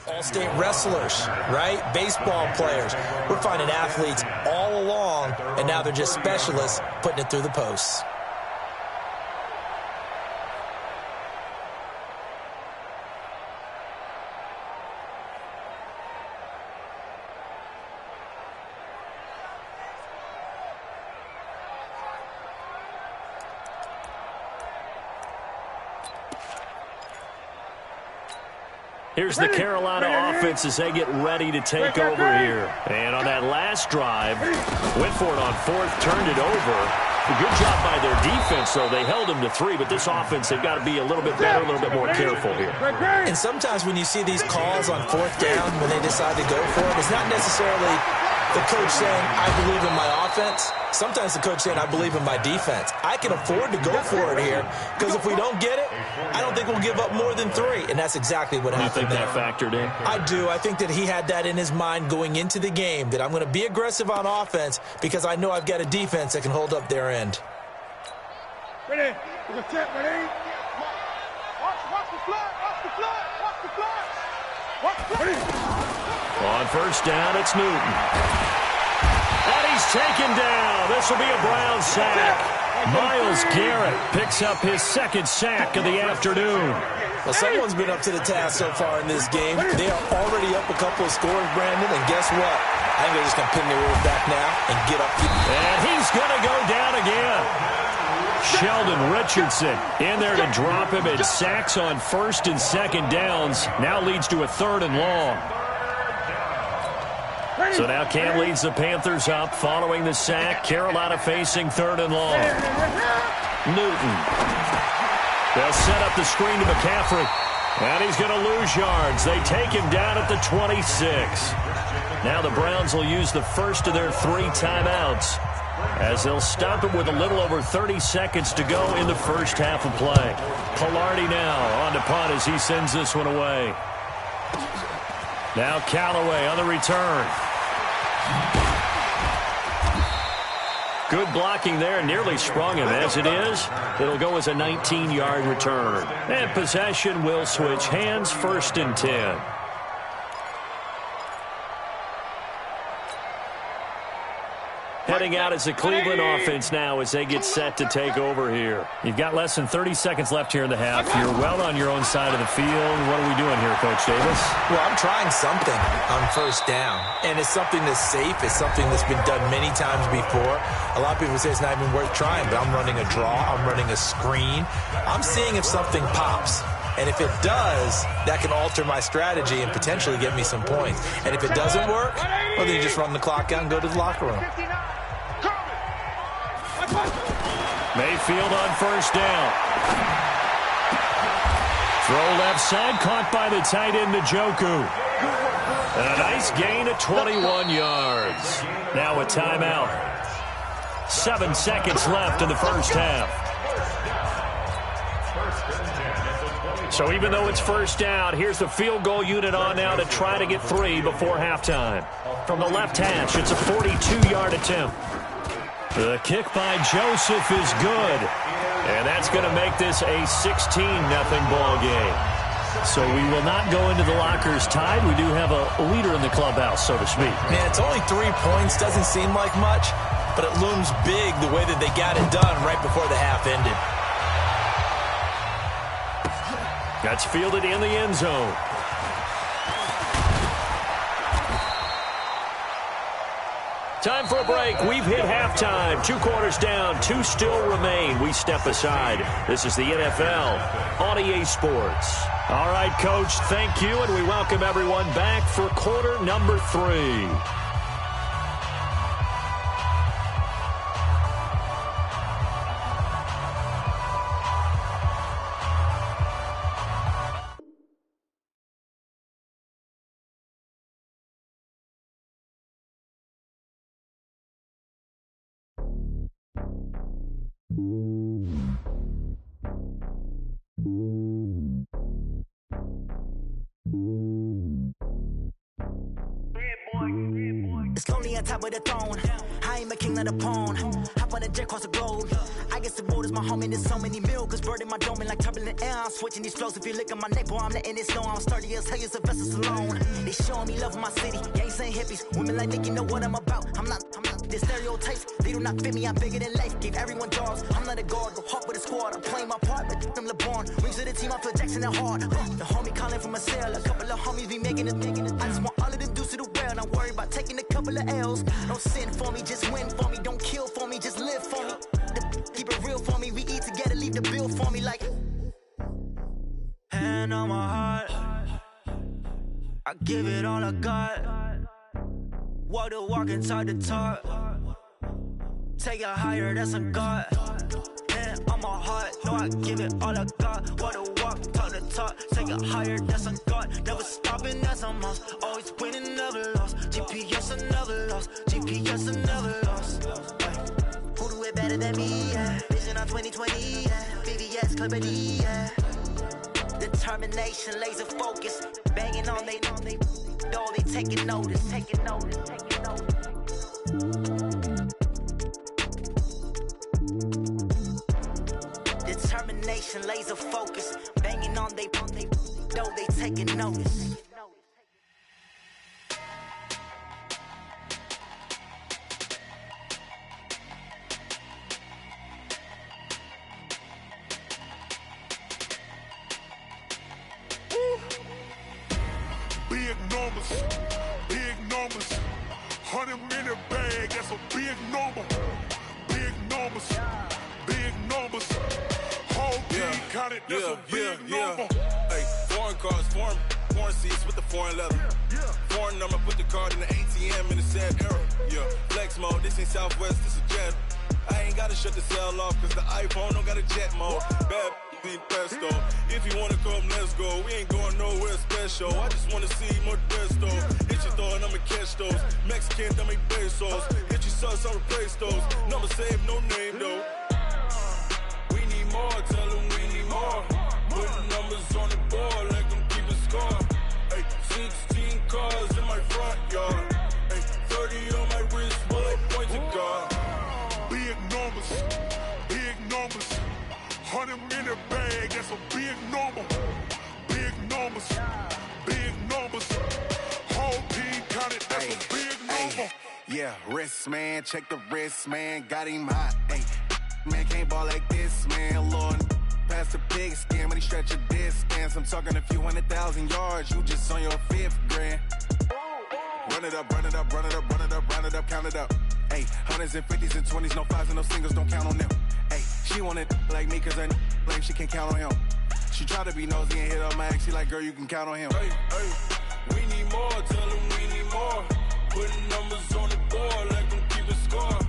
all-state wrestlers, right? Baseball players. We're finding athletes all along, and now they're just specialists putting it through the posts. Here's the Carolina offense as they get ready to take over here. And on that last drive, went for it on fourth, turned it over. A good job by their defense, though. They held them to 3, but this offense, they've got to be a little bit better, a little bit more careful here. And sometimes when you see these calls on fourth down, when they decide to go for it, it's not necessarily the coach saying, I believe in my offense. Sometimes the coach saying, I believe in my defense. I can afford to go for it here because if we don't get it, I don't think we'll give up more than 3. And that's exactly what happened. You think that factored in? I do. I think that he had that in his mind going into the game, that I'm going to be aggressive on offense because I know I've got a defense that can hold up their end. Ready? There's a tip, ready? Watch the flood, watch the flood, watch the flood. Watch the flood. On first down, it's Newton. And he's taken down. This will be a Brown sack. Myles Garrett picks up his second sack of the afternoon. Well, someone's been up to the task so far in this game. They are already up a couple of scores, Brandon, and guess what? I think they're just going to pin their ears back now and get up. And he's going to go down again. Sheldon Richardson in there to drop him, and sacks on first and second downs. Now leads to a 3rd and long. So now Cam leads the Panthers up following the sack. Carolina facing 3rd and long. Newton. They'll set up the screen to McCaffrey. And he's going to lose yards. They take him down at the 26. Now the Browns will use the first of their 3 timeouts as they'll stop him with a little over 30 seconds to go in the first half of play. Palardy now on to punt as he sends this one away. Now Callaway on the return. Good blocking there, nearly sprung him. As it is, it'll go as a 19-yard return. And possession will switch hands, 1st and 10. Heading out as the Cleveland offense now as they get set to take over here. You've got less than 30 seconds left here in the half. You're well on your own side of the field. What are we doing here, Coach Davis? Well, I'm trying something on first down, and it's something that's safe. It's something that's been done many times before. A lot of people say it's not even worth trying, but I'm running a draw. I'm running a screen. I'm seeing if something pops. And if it does, that can alter my strategy and potentially get me some points. And if it doesn't work, well, then you just run the clock out and go to the locker room. Mayfield on first down. Throw left side, caught by the tight end, Njoku. And a nice gain of 21 yards. Now a timeout. 7 seconds left in the first half. So even though it's first down, here's the field goal unit on now to try to get 3 before halftime. From the left hash, it's a 42-yard attempt. The kick by Joseph is good. And that's going to make this a 16-0 ball game. So we will not go into the lockers tied. We do have a leader in the clubhouse, so to speak. Man, it's only 3 points. Doesn't seem like much, but it looms big the way that they got it done right before the half ended. That's fielded in the end zone. Time for a break. We've hit halftime. 2 quarters down. 2 still remain. We step aside. This is the NFL on EA Sports. All right, Coach, thank you, and we welcome everyone back for quarter number 3. It's lonely on top of the throne. I ain't a king, not a pawn. Hop on a jet across the globe. I guess the world is my home and there's so many milks. Bird in my dome and like turbulent air. I'm switching these flows. If you look at my neck, boy, I'm letting it snow. I'm sturdy as hell as a vessel alone. They showing me love in my city. Gangs ain't hippies. Women like Nick, you know what I'm about. I'm not the stereotypes. They do not fit me. I'm bigger than life. Gave everyone jobs. I'm not a guard. Go hawk with a squad. I'm playing my part, but I'm LeBron. Rings to the team. I feel Jackson and hard. The homie calling from a cell. A couple of homies be making it. I just want all of them dudes to do well. Not worry about taking a couple of L's. Don't sin for me, just win for me. Don't kill for me, just live for me. Keep it real for me. We eat together, leave the bill for me like. Hand on my heart, I give it all I got. Walk the walk and talk the talk. Take it higher, that's a God. Hand on my heart, no, I give it all I got. Walk the walk, talk the talk. Take it higher, that's a God. Never stopping, that's a must. Always winning, never lost. GPS, I never lost. GPS, I never lost. Who do it better than me? Yeah. Vision on 2020. Yeah. VVS, Clarity. Yeah. Determination, laser focus. Banging on they know they taking notice. Taking notice. Taking notice. Determination, laser focus. Banging on they know they taking notice. Big numbers, 100-minute bag, that's a big number. Big numbers, whole team counted, that's a big number. Hey, foreign cars, foreign seats with the foreign leather. Foreign number, put the card in the ATM in the sad era. Yeah, flex mode, this ain't Southwest, this is Jet. I ain't gotta shut the cell off, cause the iPhone don't got a jet mode. Bad need pesto. If you wanna come, let's go. We ain't going nowhere special. I just wanna see more desto. Hit your throw and I'ma catch those. Mexican, I make pesos. Hit your sus, I'll replace those. Number saved, no name though. We need more, tell them we need more. Putting numbers on the board like I'm keeping score. Hey, 16 cars in my front yard. Hey, 30 on my wrist, bullet point to God. Big numbers, 100-minute bag, that's a big number. Big numbers, whole team counted, that's a big number. Yeah, wrist man, check the wrist man, got him hot. Ay, man can't ball like this, man. Lord, past the pig skin when he stretch a distance. I'm talking a few 100,000 yards, you just on your 5th grand. Run it up, count it up. Ay, hundreds and 50s and 20s, no 5s and no singles, don't count on them. Ay, she want it like me cause her lame, she can't count on him. She try to be nosy and hit up my ex, she like, girl, you can count on him. Hey, we need more, tell them we need more. Putting numbers on the board like I'm keeping score.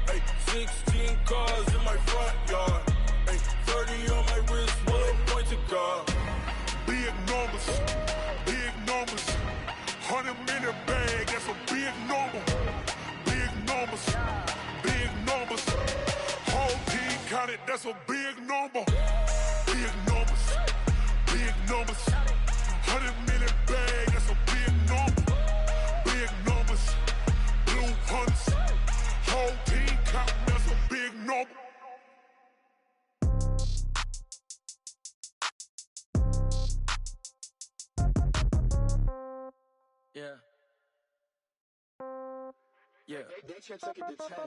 Hey, 16 cars in my front yard. Hey, 30 on my wrist, bullet point to God. Big numbers, 100-minute bag, that's a big number. Big numbers, whole team counted, that's a big number. Big numbers, 100-minute bag, that's a big number. Big numbers, blue hunts, whole team counting, that's a big number. Yeah. Yeah.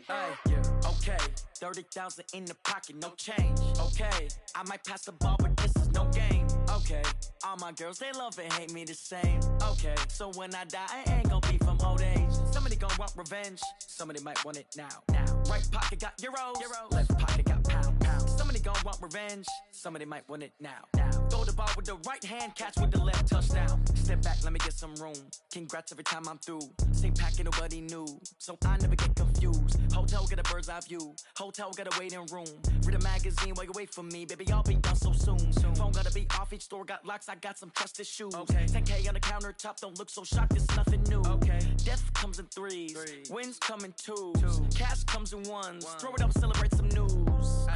Hey, yeah. Okay. 30,000 in the pocket, no change. Okay. I might pass the ball, but this is no game. Okay. All my girls, they love and hate me the same. Okay. So when I die, I ain't gon' be from old age. Somebody gon' want revenge. Somebody might want it now. Right pocket got euros. Left pocket got pound. Somebody gon' want revenge. Somebody might want it now. Throw the ball with the right hand, catch with the left, touchdown. Step back, let me get some room. Congrats every time I'm through. Same packet, nobody knew. So I never get confused. Hotel get a bird's eye view. Hotel got a waiting room. Read a magazine while you wait for me. Baby, I'll be done so soon. Phone gotta be off, each store got locks. I got some trusted shoes. 10K on the countertop, don't look so shocked, it's nothing new. Death comes in threes. Wins come in twos. Cash comes in ones. Throw it up, celebrate some news.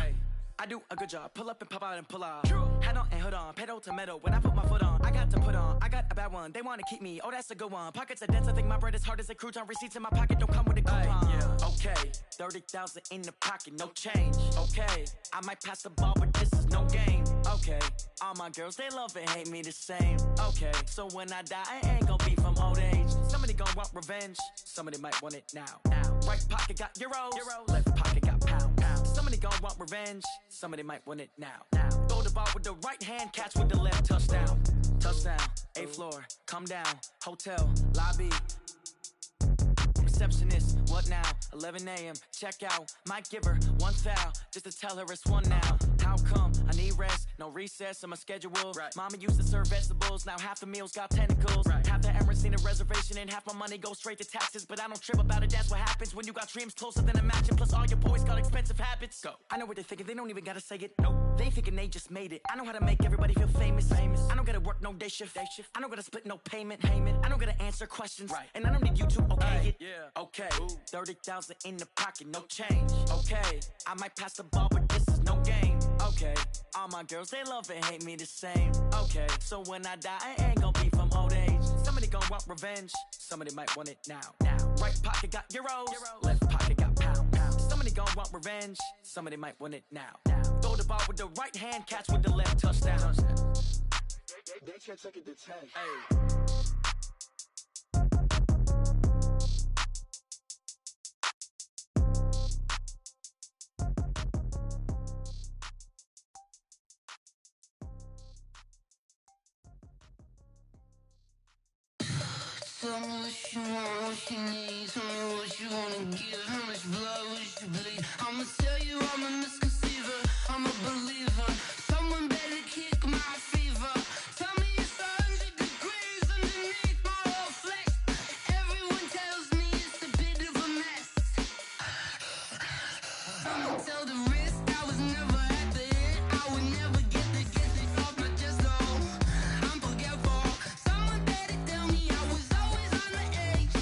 I do a good job. Pull up and pop out and pull out. Hat on and hood on, pedal to metal. When I put my foot on, I got to put on. I got a bad one, they want to keep me. Oh, that's a good one. Pockets are dense, I think my bread is hard as a crouton. Receipts in my pocket don't come with a coupon. Yeah. Okay, 30,000 in the pocket, no change. Okay, I might pass the ball, but this is no game. Okay, all my girls, they love and hate me the same. Okay, so when I die, I ain't gonna be from old age. Somebody gon' want revenge, somebody might want it now. Right pocket got euros, left pocket got pound. Somebody gon' want revenge, somebody might want it now. Throw the ball with the right hand, catch with the left, touchdown. Touchdown, 8th floor, come down, hotel, lobby. Receptionist, what now? 11 a.m., check out. Might give her one foul, just to tell her it's one now. How come? I need rest, no recess in my schedule. Right. Mama used to serve vegetables, now half the meals got tentacles. Right. Half the Emirates seen a reservation and half my money goes straight to taxes. But I don't trip about it, that's what happens when you got dreams closer than a match. And plus all your boys got expensive habits. Go. I know what they're thinking, they don't even gotta say it. Nope. They thinking they just made it. I know how to make everybody feel famous. I don't gotta work no day shift. I don't gotta split no payment. I don't gotta answer questions. Right. And I don't need you to okay it. Yeah. Okay, 30,000 in the pocket, no change. Okay, I might pass the ball, but this is no game. Okay, all my girls, they love and hate me the same. Okay, so when I die, I ain't gonna be from old age. Somebody gon' want revenge, somebody might want it now. Right pocket got euros, left pocket got pound. Somebody gon' want revenge, somebody might want it now. Throw the ball with the right hand, catch with the left, touchdown. They can't take it to 10. Hey. Tell me what you want, what you need. Tell me what you wanna give. How much blood would you bleed? I'ma tell you I'm a misconceiver. I'm a believer. Someone better kick my fever. Tell me it's 100 degrees underneath my whole flesh. Everyone tells me it's a bit of a mess. I'ma tell the risk I was never at the end. I would never get it off my chest though. I'm forgetful. Someone better tell me I was always on the edge.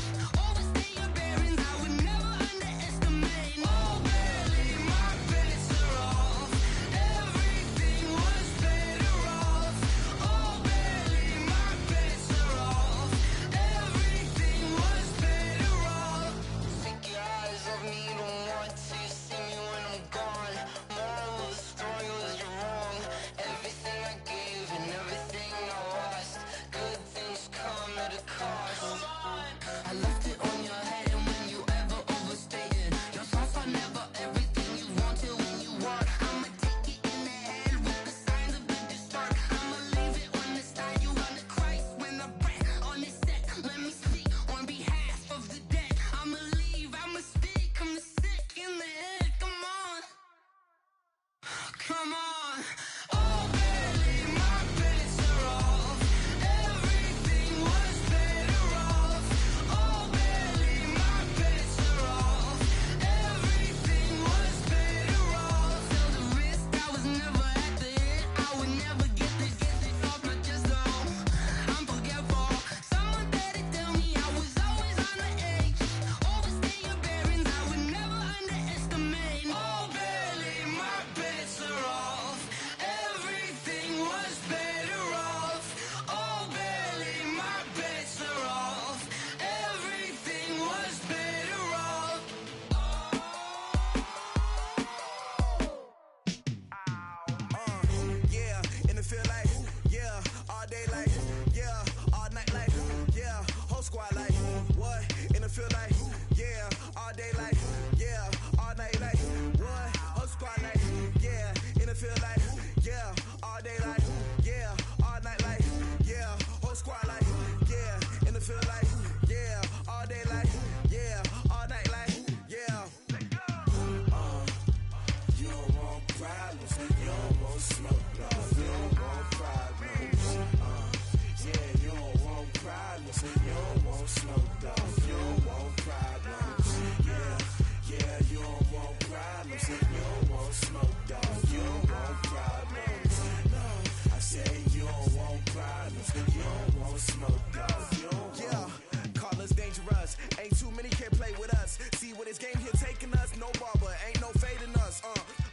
Overstay your bearings, I would never underestimate. Oh barely, my bets are off. Everything was better off. Oh barely, my bets are off. Everything was better off. Take your eyes off me, don't want to see me when I'm gone. Moral of the story was you're wrong. Everything I gave and everything I lost. Good things come at a cost. I left it on your head, and when you ever overstated, your thoughts are never everything you wanted when you want. I'ma take it in the head with the signs of a distort. I'ma leave it on the side. You on the Christ when the breath on this set. Let me speak on behalf of the dead. I'ma leave, I'ma speak. I'm the sick in the head. Come on, come on. Oh, barely, my bets are off. Everything was better off. Oh, barely, my bets are off. Everything was better off. Tell the risk I was never at the end. I would never get it off my chest though. I'm forgetful. Someone better tell me I was always on the edge. Overstay your bearings, I would never underestimate. Oh, barely, my bets are off. Everything was better off. Oh, barely, my bets are off. Everything was better off. Yeah, and it feel like, yeah, all day like, yeah, all night like, yeah, whole squad like, what? And it feel like, yeah, all day like, yeah, all night like, what? Whole squad like, yeah, and it feel like, yeah, all day like, yeah, all night like, yeah, whole squad like, yeah, and it feel like, yeah, all day like, yeah, all night like, yeah. You don't want problems, you don't want smoke, dog. You don't want problems. Yeah, you don't want problems, you don't want smoke, dog. You don't want problems. Yeah, you don't want problems, you don't want smoke, dog. You don't want problems. No, I say you don't want problems, you don't want smoke, dog. You don't want. Call us dangerous. Ain't too many can play with us. See what this game here taking us. No barber, ain't no fading us.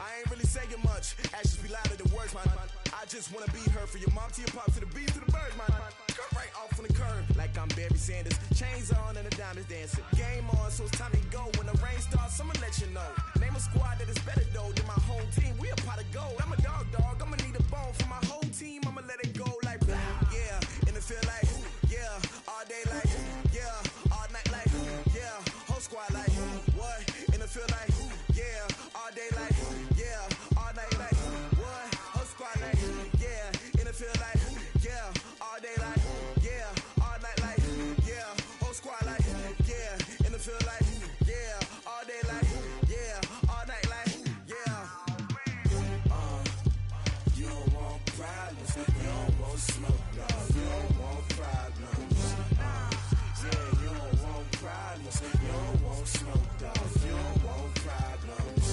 I ain't really saying much. Actions be louder than words, man. I just wanna be her. For your mom to your pop to the beat to the birds, man. Cut right off on the curb like I'm Barry Sanders. Chains on and the diamonds dancing. Game on, so it's time to go. When the rain starts, I'ma let you know. Name a squad that is better though than my home team. We a pot of gold. I'm a dog. I'ma need a bone for my whole team. I'ma let it go like blah. Yeah, and it feel like yeah, all day like yeah, all night like yeah, whole squad like what? And it feel like yeah, all day like yeah, all night like what? Whole squad like yeah, and it feel like yeah, all day like yeah, all night like yeah, whole squad like yeah, and it feel like yeah, all day like yeah, all night like yeah. You don't want problems, you don't want smoke, dog. You don't want problems. Yeah, you don't want problems, you don't want smoke, dog. You don't want problems.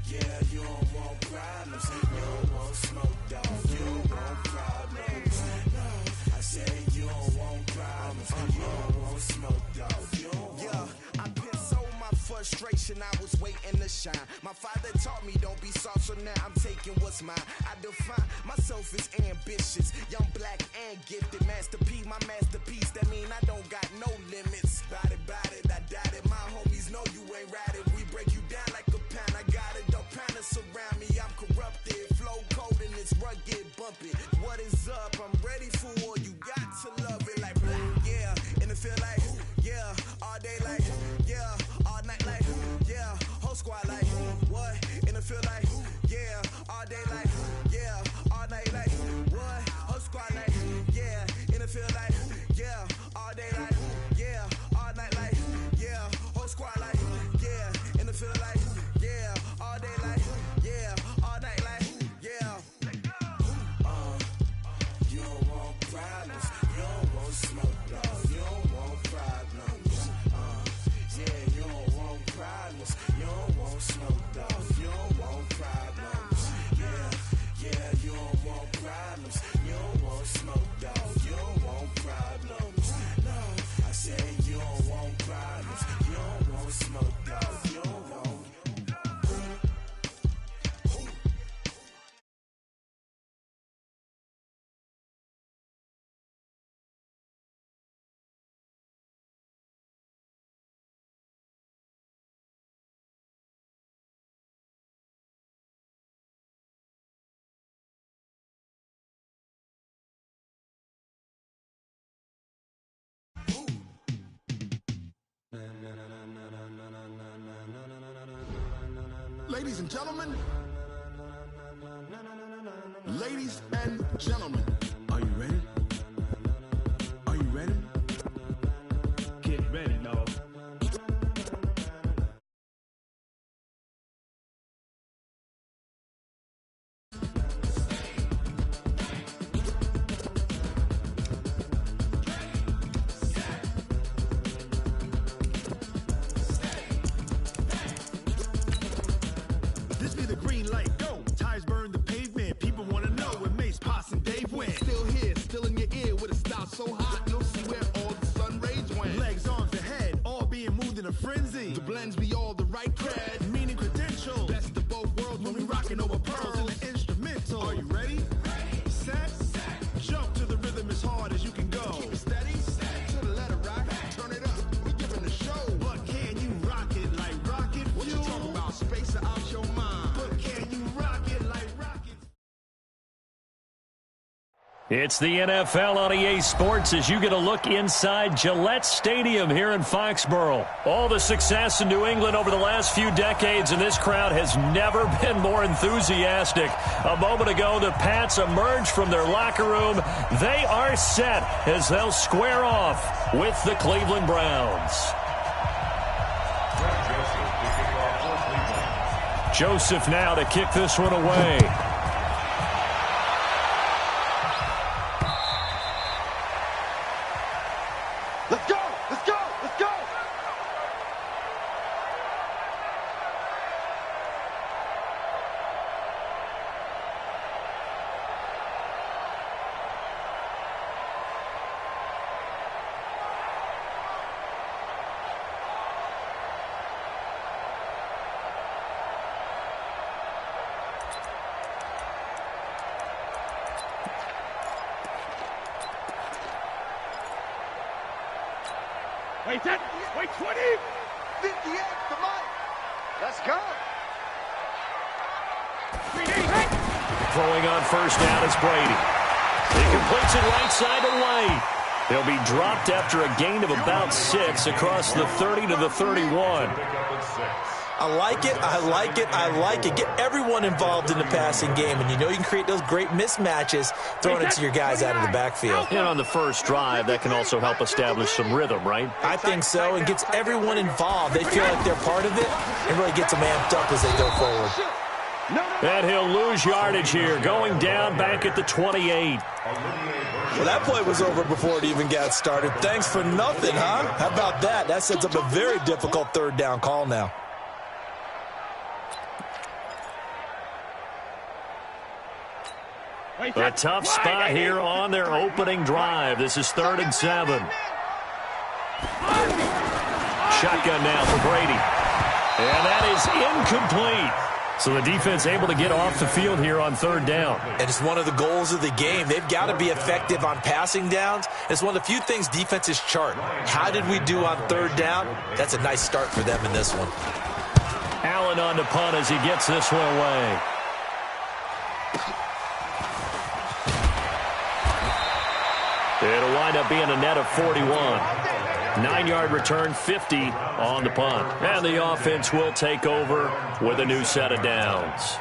Yeah, you don't want problems, you don't want smoke, dog. You don't want problems. No, I said you don't want problems, you don't want smoke, dog. You don't want. Yeah, I've been so my frustration, I was waiting to shine. My father taught me don't be soft, so now I'm taking what's mine. I define myself as ambitious, young, black, and gifted. Master P, my masterpiece. That mean I don't got no limits. Bout it, I doubt it. My homies know you ain't ratted. We break you down like a pound. I got it, don't pound to surround me. I'm corrupted, flow cold and it's rugged, bumpy. What is up? I'm ready for war. You got to love it like blah. Yeah, and it feel like yeah, all day like yeah, all night like yeah, whole squad like what? And it feel like yeah, all day like yeah, all night like what? Whole squad like yeah, and it feel like yeah, all day like yeah, all night like yeah, whole squad like yeah, and it feel like yeah, all day like yeah, all night like yeah. You don't want problems, you don't want smoke, dog. You don't want problems. Yeah, you don't want problems, you don't want smoke, dog. You don't want problems. Yeah, you don't want problems, you don't want smoke, dog. You don't want problems. No, I said you don't want problems, you don't want smoke, dog. You don't want. Ladies and gentlemen, ladies and gentlemen, are you ready? Are you ready? Get ready, no. This be the green light, go. Tires burn the pavement. People want to know where Mace, Pops, and Dave went. Still here, still in your ear with a style so hot, you'll see where all the sun rays went. Legs, arms, and head, all being moved in a frenzy. The blends be all the right cred, meaning credentials. Best of both worlds when we rockin' over pearls in the instrumental. Are you ready? Set, jump to the rhythm as hard as you can go. Keep it steady, to the letter rock, turn it up. We giving the show. But can you rock it like rocket fuel? What you talking about? Space or out your mind? But can you rock it like rocket? It's the NFL on EA Sports as you get a look inside Gillette Stadium here in Foxborough. All the success in New England over the last few decades, and this crowd has never been more enthusiastic. A moment ago, the Pats emerged from their locker room. They are set as they'll square off with the Cleveland Browns. Joseph now to kick this one away. Let's go! Let's go! Let's go! Wait 10. Wait 20. 58 to Mike. Let's go. Throwing on first down is Brady. He completes it right side to White. They'll be dropped after a gain of about 6 across the 30 to the 31. I like it, I like it, I like it. Get everyone involved in the passing game, and you know you can create those great mismatches throwing it to your guys out of the backfield. And on the first drive, that can also help establish some rhythm, right? I think so, and gets everyone involved. They feel like they're part of it, and really gets them amped up as they go forward. And he'll lose yardage here, going down back at the 28. Well, that play was over before it even got started. Thanks for nothing, huh? How about that? That sets up a very difficult third down call now. A tough spot here on their opening drive. This is 3rd and 7. Shotgun now for Brady. And that is incomplete. So the defense able to get off the field here on 3rd down. And it's one of the goals of the game. They've got to be effective on passing downs. It's one of the few things defenses chart. How did we do on 3rd down? That's a nice start for them in this one. Allen on the punt as he gets this one away. It'll wind up being a net of 41. 9-yard return, 50 on the punt. And the offense will take over with a new set of downs.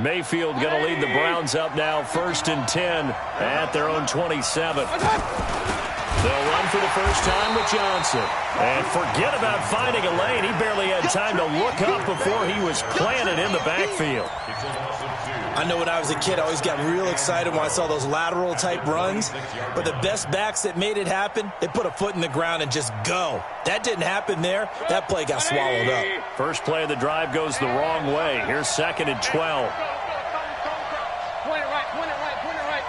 Mayfield going to lead the Browns up now, 1st and 10 at their own 27. They'll run for the first time with Johnson. And forget about finding a lane. He barely had time to look up before he was planted in the backfield. I know when I was a kid, I always got real excited when I saw those lateral-type runs. But the best backs that made it happen, they put a foot in the ground and just go. That didn't happen there. That play got swallowed up. First play of the drive goes the wrong way. Here's 2nd and 12. Point it right, point it right, point it right.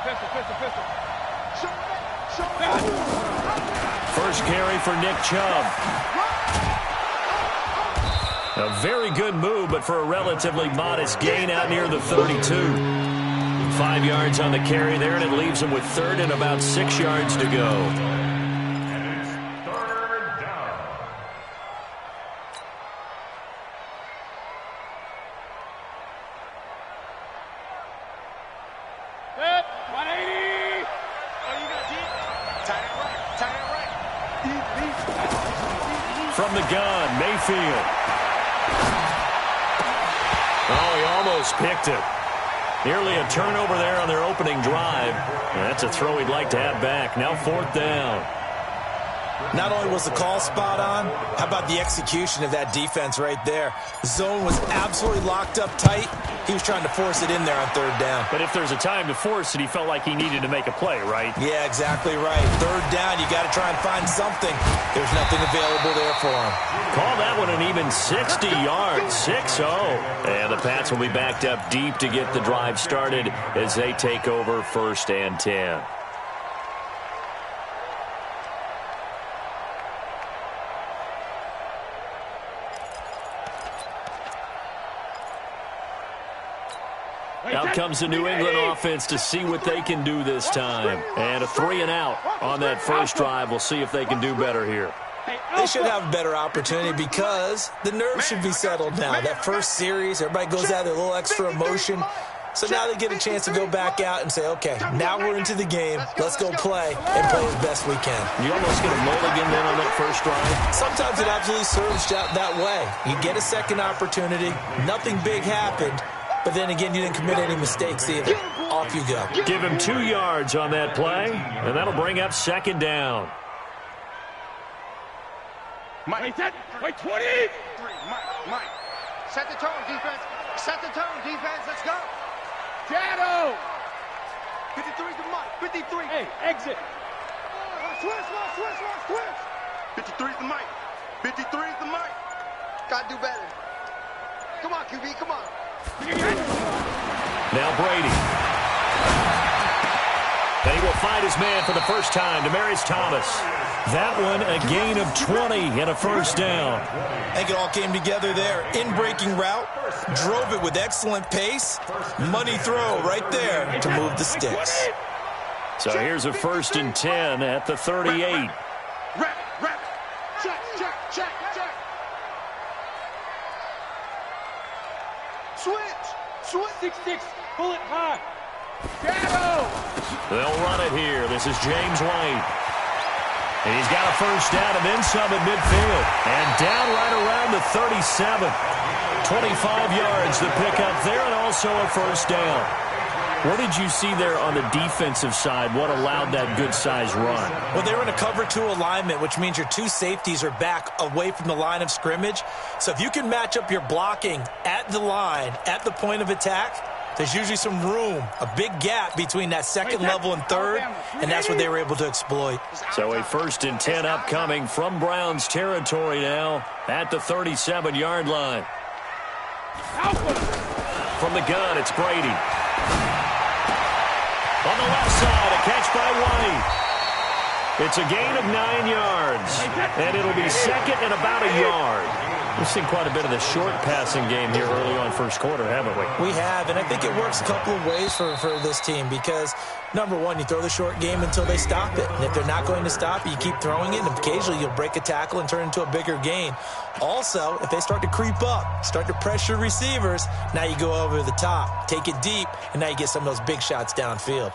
Pistol, pistol, pistol. First carry for Nick Chubb. A very good move, but for a relatively modest gain out near the 32. 5 yards on the carry there, and it leaves him with 3rd and about 6 yards to go. From the gun, Mayfield. Oh, he almost picked it. Nearly a turnover there on their opening drive. And that's a throw he'd like to have back. Now 4th down. Not only was the call spot on, how about the execution of that defense right there? The zone was absolutely locked up tight. He was trying to force it in there on 3rd down. But if there's a time to force it, he felt like he needed to make a play, right? Yeah, exactly right. 3rd down, you got to try and find something. There's nothing available there for him. Call that one an even 60 yards, 6-0. And the Pats will be backed up deep to get the drive started as they take over 1st and 10. Out comes the New England offense to see what they can do this time. And a 3 and out on that first drive. We'll see if they can do better here. They should have a better opportunity because the nerves should be settled now. That first series, everybody goes out with a little extra emotion. So now they get a chance to go back out and say, okay, now we're into the game. Let's go play and play as best we can. You almost get a mulligan then on that first drive. Sometimes it absolutely serves that way. You get a second opportunity. Nothing big happened. But then again, you didn't commit any mistakes either. Off you go. Give him 2 yards on that play, and that'll bring up 2nd down. Mike, wait 20. Mike. Set the tone, defense. Set the tone, defense. Let's go. Shadow. 53 to Mike. 53. Hey, exit. Switch. 53 to Mike. 53 to Mike. Gotta do better. Come on, QB, come on. Now Brady. And he will find his man for the first time, Demaryius Thomas. That one, a gain of 20 and a first down. I think it all came together there. In-breaking route, drove it with excellent pace. Money throw right there to move the sticks. So here's a 1st and 10 at the 38. Rap. Check. Switch. 6-6. Pull it high. They'll run it here. This is James White. And he's got a first down and then some at midfield. And down right around the 37. 25 yards to pick up there and also a first down. What did you see there on the defensive side? What allowed that good-sized run? Well, they were in a cover 2 alignment, which means your 2 safeties are back away from the line of scrimmage. So if you can match up your blocking at the line, at the point of attack, there's usually some room, a big gap between that second level and third, and that's what they were able to exploit. So a 1st and 10 upcoming from Browns territory now at the 37-yard line. From the gun, it's Brady. On the left side, a catch by White. It's a gain of 9 yards, and it'll be second and about a yard. We've seen quite a bit of the short passing game here early on first quarter, haven't we? We have, and I think it works a couple of ways for this team because, number one, you throw the short game until they stop it. And if they're not going to stop it, you keep throwing it, and occasionally you'll break a tackle and turn it into a bigger gain. Also, if they start to creep up, start to pressure receivers, now you go over the top, take it deep, and now you get some of those big shots downfield.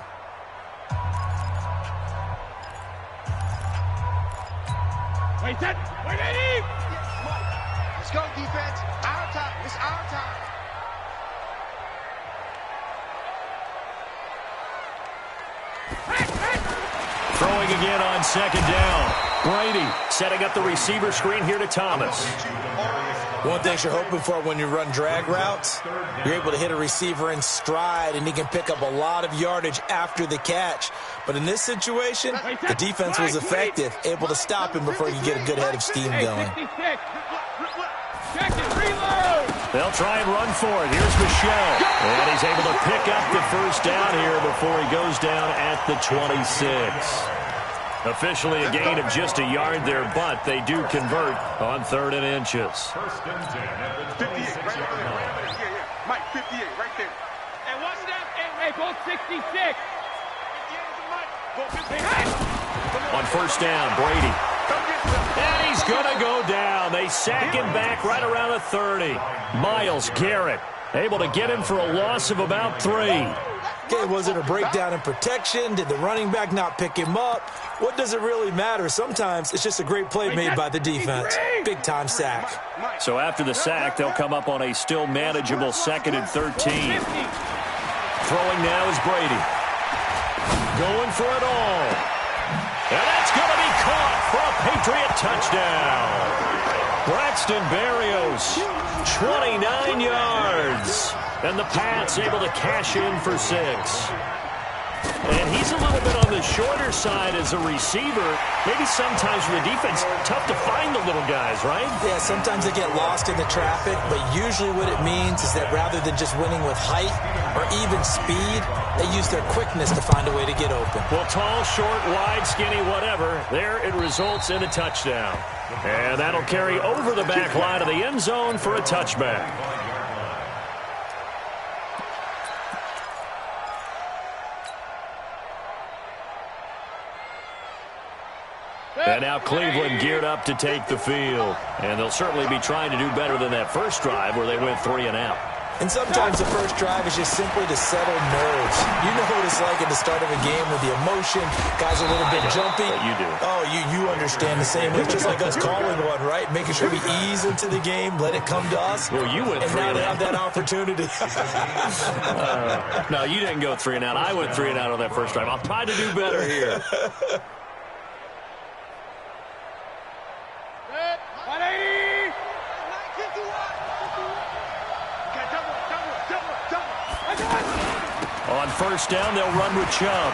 Wait, Eddie! Let's go, defense. Our time. It's our time. Throwing again on second down. Brady setting up the receiver screen here to Thomas. One thing you're hoping for when you run drag routes, you're able to hit a receiver in stride, and he can pick up a lot of yardage after the catch. But in this situation, the defense was effective, able to stop him before he could get a good head of steam going. They'll try and run for it. Here's Michelle. And he's able to pick up the first down here before he goes down at the 26. Officially a gain of just a yard there, but they do convert on 3rd and inches. 58, right there. Mike, 58, right there. And watch that. Hey, go 66. On first down, Brady. And he's going to go down. They sack him back right around the 30. Myles Garrett able to get him for a loss of about 3. Okay, was it a breakdown in protection? Did the running back not pick him up? What does it really matter? Sometimes it's just a great play made by the defense. Big-time sack. So after the sack, they'll come up on a still manageable 2nd and 13. Throwing now is Brady. Going for it all. And that's going to be caught for a Patriot touchdown. Braxton Berrios, 29 yards. And the Pats able to cash in for 6. And he's a little bit on the shorter side as a receiver. Maybe sometimes for the defense, tough to find the little guys, right? Yeah, sometimes they get lost in the traffic, but usually what it means is that rather than just winning with height or even speed, they use their quickness to find a way to get open. Well, tall, short, wide, skinny, whatever, there it results in a touchdown. And that'll carry over the back line of the end zone for a touchback. And now Cleveland geared up to take the field. And they'll certainly be trying to do better than that first drive where they went 3 and out. And sometimes the first drive is just simply to settle nerves. You know what it's like at the start of a game with the emotion. Guys are a little bit jumpy. You do. Oh, you understand the same way. It's just like us calling one, right? Making sure we ease into the game, let it come to us. Well, you went 3 and and now they out. have that opportunity. No, you didn't go 3 and out. I went 3 and out on that first drive. I'll try to do better here. On first down, they'll run with Chubb.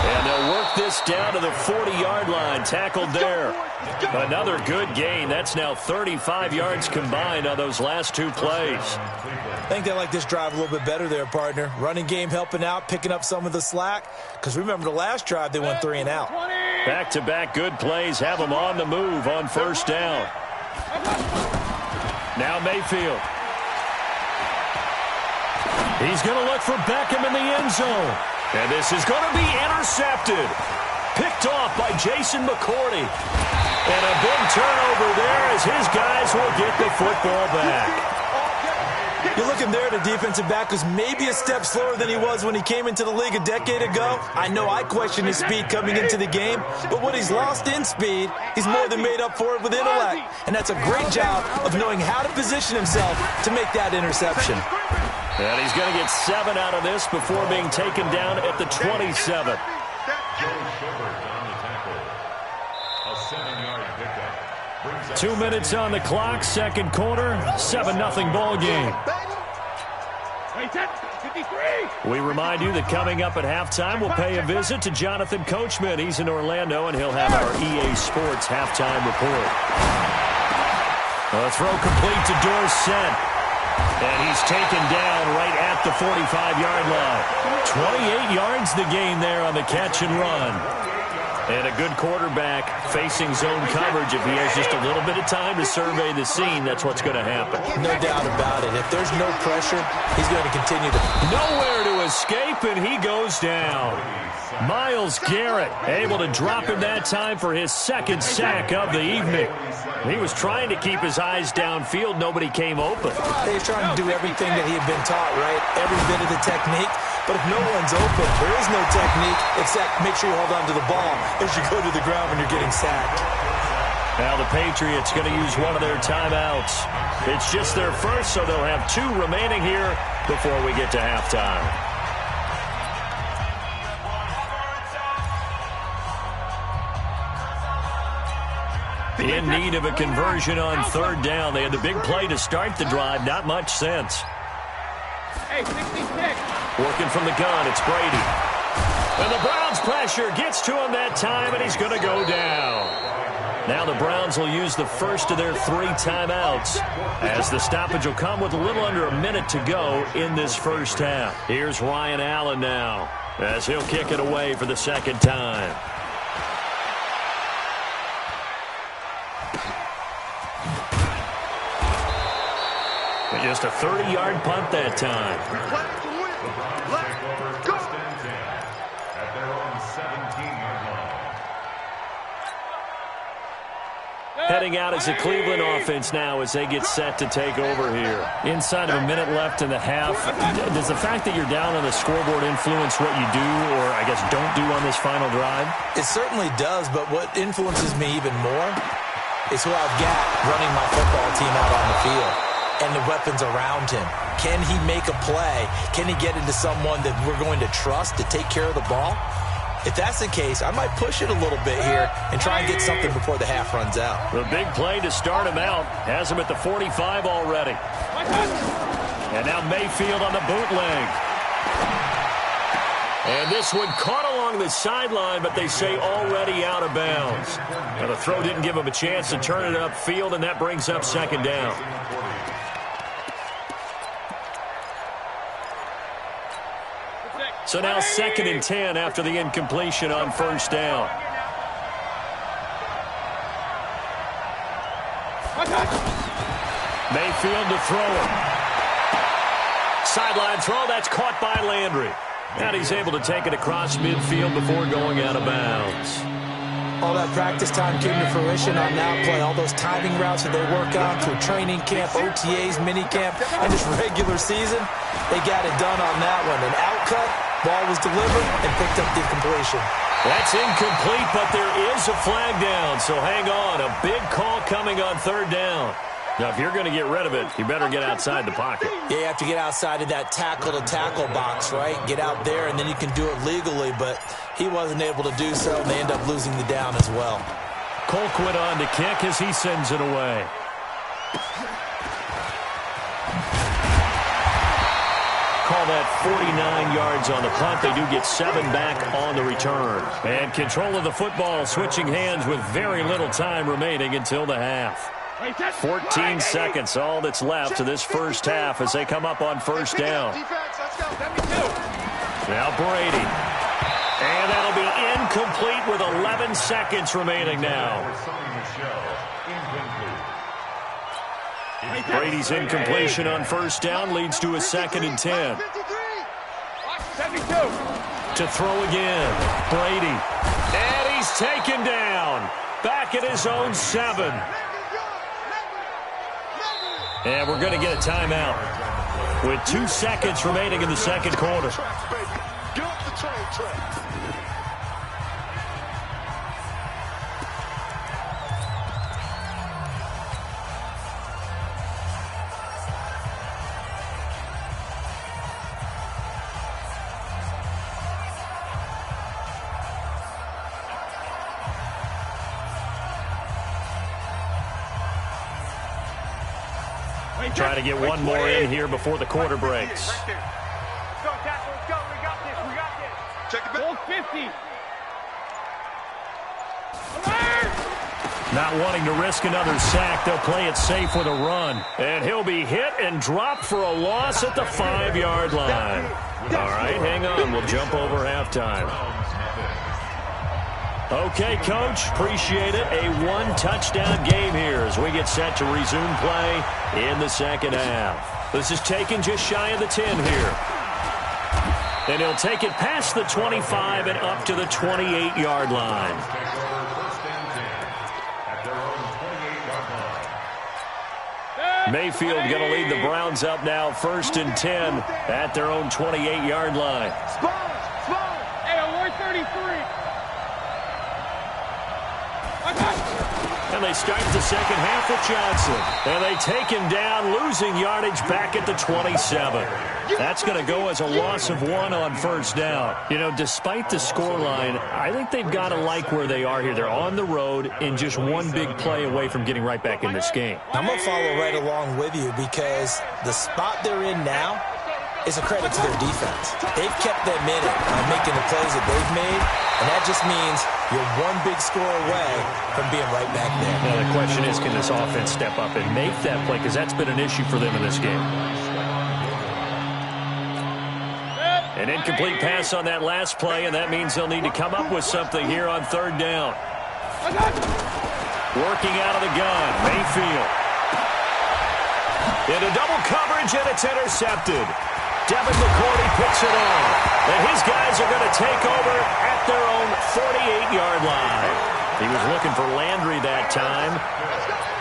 And they'll work this down to the 40-yard line. Tackled there. Another good gain. That's now 35 yards combined on those last two plays. I think they like this drive a little bit better there, partner. Running game helping out, picking up some of the slack. Because remember the last drive, they went 3 and out. Back-to-back good plays have them on the move on first down. Now Mayfield. He's going to look for Beckham in the end zone. And this is going to be intercepted. Picked off by Jason McCourty. And a big turnover there as his guys will get the football back. You're looking there, the defensive back was maybe a step slower than he was when he came into the league a decade ago. I know I questioned his speed coming into the game, but what he's lost in speed, he's more than made up for it with intellect. And that's a great job of knowing how to position himself to make that interception. And he's going to get 7 out of this before being taken down at the 27. 2 minutes on the clock, second quarter, 7-0 ball game. We remind you that coming up at halftime, we'll pay a visit to Jonathan Coachman. He's in Orlando, and he'll have our EA Sports halftime report. A throw complete to Dorsett. And he's taken down right at the 45-yard line. 28 yards the gain there on the catch and run. And a good quarterback facing zone coverage. If he has just a little bit of time to survey the scene, that's what's going to happen. No doubt about it. If there's no pressure, he's going to continue to... Nowhere to escape, and he goes down. Myles Garrett able to drop him that time for his second sack of the evening. He was trying to keep his eyes downfield. Nobody came open. He's trying to do everything that he had been taught, right? Every bit of the technique. But if no one's open, there is no technique except make sure you hold on to the ball as you go to the ground when you're getting sacked. Now the Patriots going to use one of their timeouts. It's just their first, so they'll have 2 remaining here before we get to halftime. In need of a conversion on third down. They had the big play to start the drive. Not much sense. Hey, 66. Working from the gun, it's Brady. And the Browns pressure gets to him that time, and he's going to go down. Now the Browns will use the first of their 3 timeouts as the stoppage will come with a little under a minute to go in this first half. Here's Ryan Allen now as he'll kick it away for the second time. Just a 30-yard punt that time. Heading out as a Cleveland offense now as they get set to take over here. Inside of a minute left in the half, does the fact that you're down on the scoreboard influence what you do or, I guess, don't do on this final drive? It certainly does, but what influences me even more is who I've got running my football team out on the field. And the weapons around him. Can he make a play? Can he get into someone that we're going to trust to take care of the ball? If that's the case, I might push it a little bit here and try and get something before the half runs out. The big play to start him out has him at the 45 already. And now Mayfield on the bootleg. And this one caught along the sideline, but they say already out of bounds. Now the throw didn't give him a chance to turn it upfield, and that brings up second down. So now 2nd and 10 after the incompletion on first down. Mayfield to throw it. Sideline throw, that's caught by Landry. And he's able to take it across midfield before going out of bounds. All that practice time came to fruition on that play. All those timing routes that they work on through training camp, OTAs, mini camp, and just regular season, they got it done on that one. An outcut, ball was delivered, and picked up the completion. That's incomplete, but there is a flag down, so hang on. A big call coming on third down. Now, if you're going to get rid of it, you better get outside the pocket. Yeah, you have to get outside of that tackle-to-tackle box, right? Get out there, and then you can do it legally, but he wasn't able to do so, and they end up losing the down as well. Colquitt on to kick as he sends it away. Called that 49 yards on the punt. They do get 7 back on the return. And control of the football, switching hands with very little time remaining until the half. 14 seconds, all that's left to this first half as they come up on first down. Now Brady. And that'll be incomplete with 11 seconds remaining now. Brady's incompletion on first down leads to a 2nd and 10. To throw again, Brady. And he's taken down. Back at his own 7. And we're going to get a timeout with 2 seconds remaining in the second quarter. Get off the train track. Trying to get one more in here before the quarter breaks. Let's go, tackle. Let's go. We got this. We got this. Check it back. Hold 50. Not wanting to risk another sack, they'll play it safe with a run. And he'll be hit and dropped for a loss at the 5-yard line. All right, hang on. We'll jump over halftime. Okay, Coach, appreciate it. A 1-touchdown game here as we get set to resume play in the second half. This is taken just shy of the 10 here. And he'll take it past the 25 and up to the 28-yard line. Mayfield going to lead the Browns up now, 1st and 10 at their own 28-yard line. Spawn. Hey, alert 33. And they start the second half with Johnson. And they take him down, losing yardage back at the 27. That's going to go as a loss of 1 on first down. You know, despite the scoreline, I think they've got to like where they are here. They're on the road and just one big play away from getting right back in this game. I'm going to follow right along with you because the spot they're in now is a credit to their defense. They've kept them in it by making the plays that they've made, and that just means you're one big score away from being right back there. Now, the question is, can this offense step up and make that play? Because that's been an issue for them in this game. An incomplete pass on that last play, and that means they'll need to come up with something here on 3rd down. Working out of the gun, Mayfield. Into double coverage, and it's intercepted. Devin McCourty picks it off. And his guys are going to take over at their own 48-yard line. He was looking for Landry that time.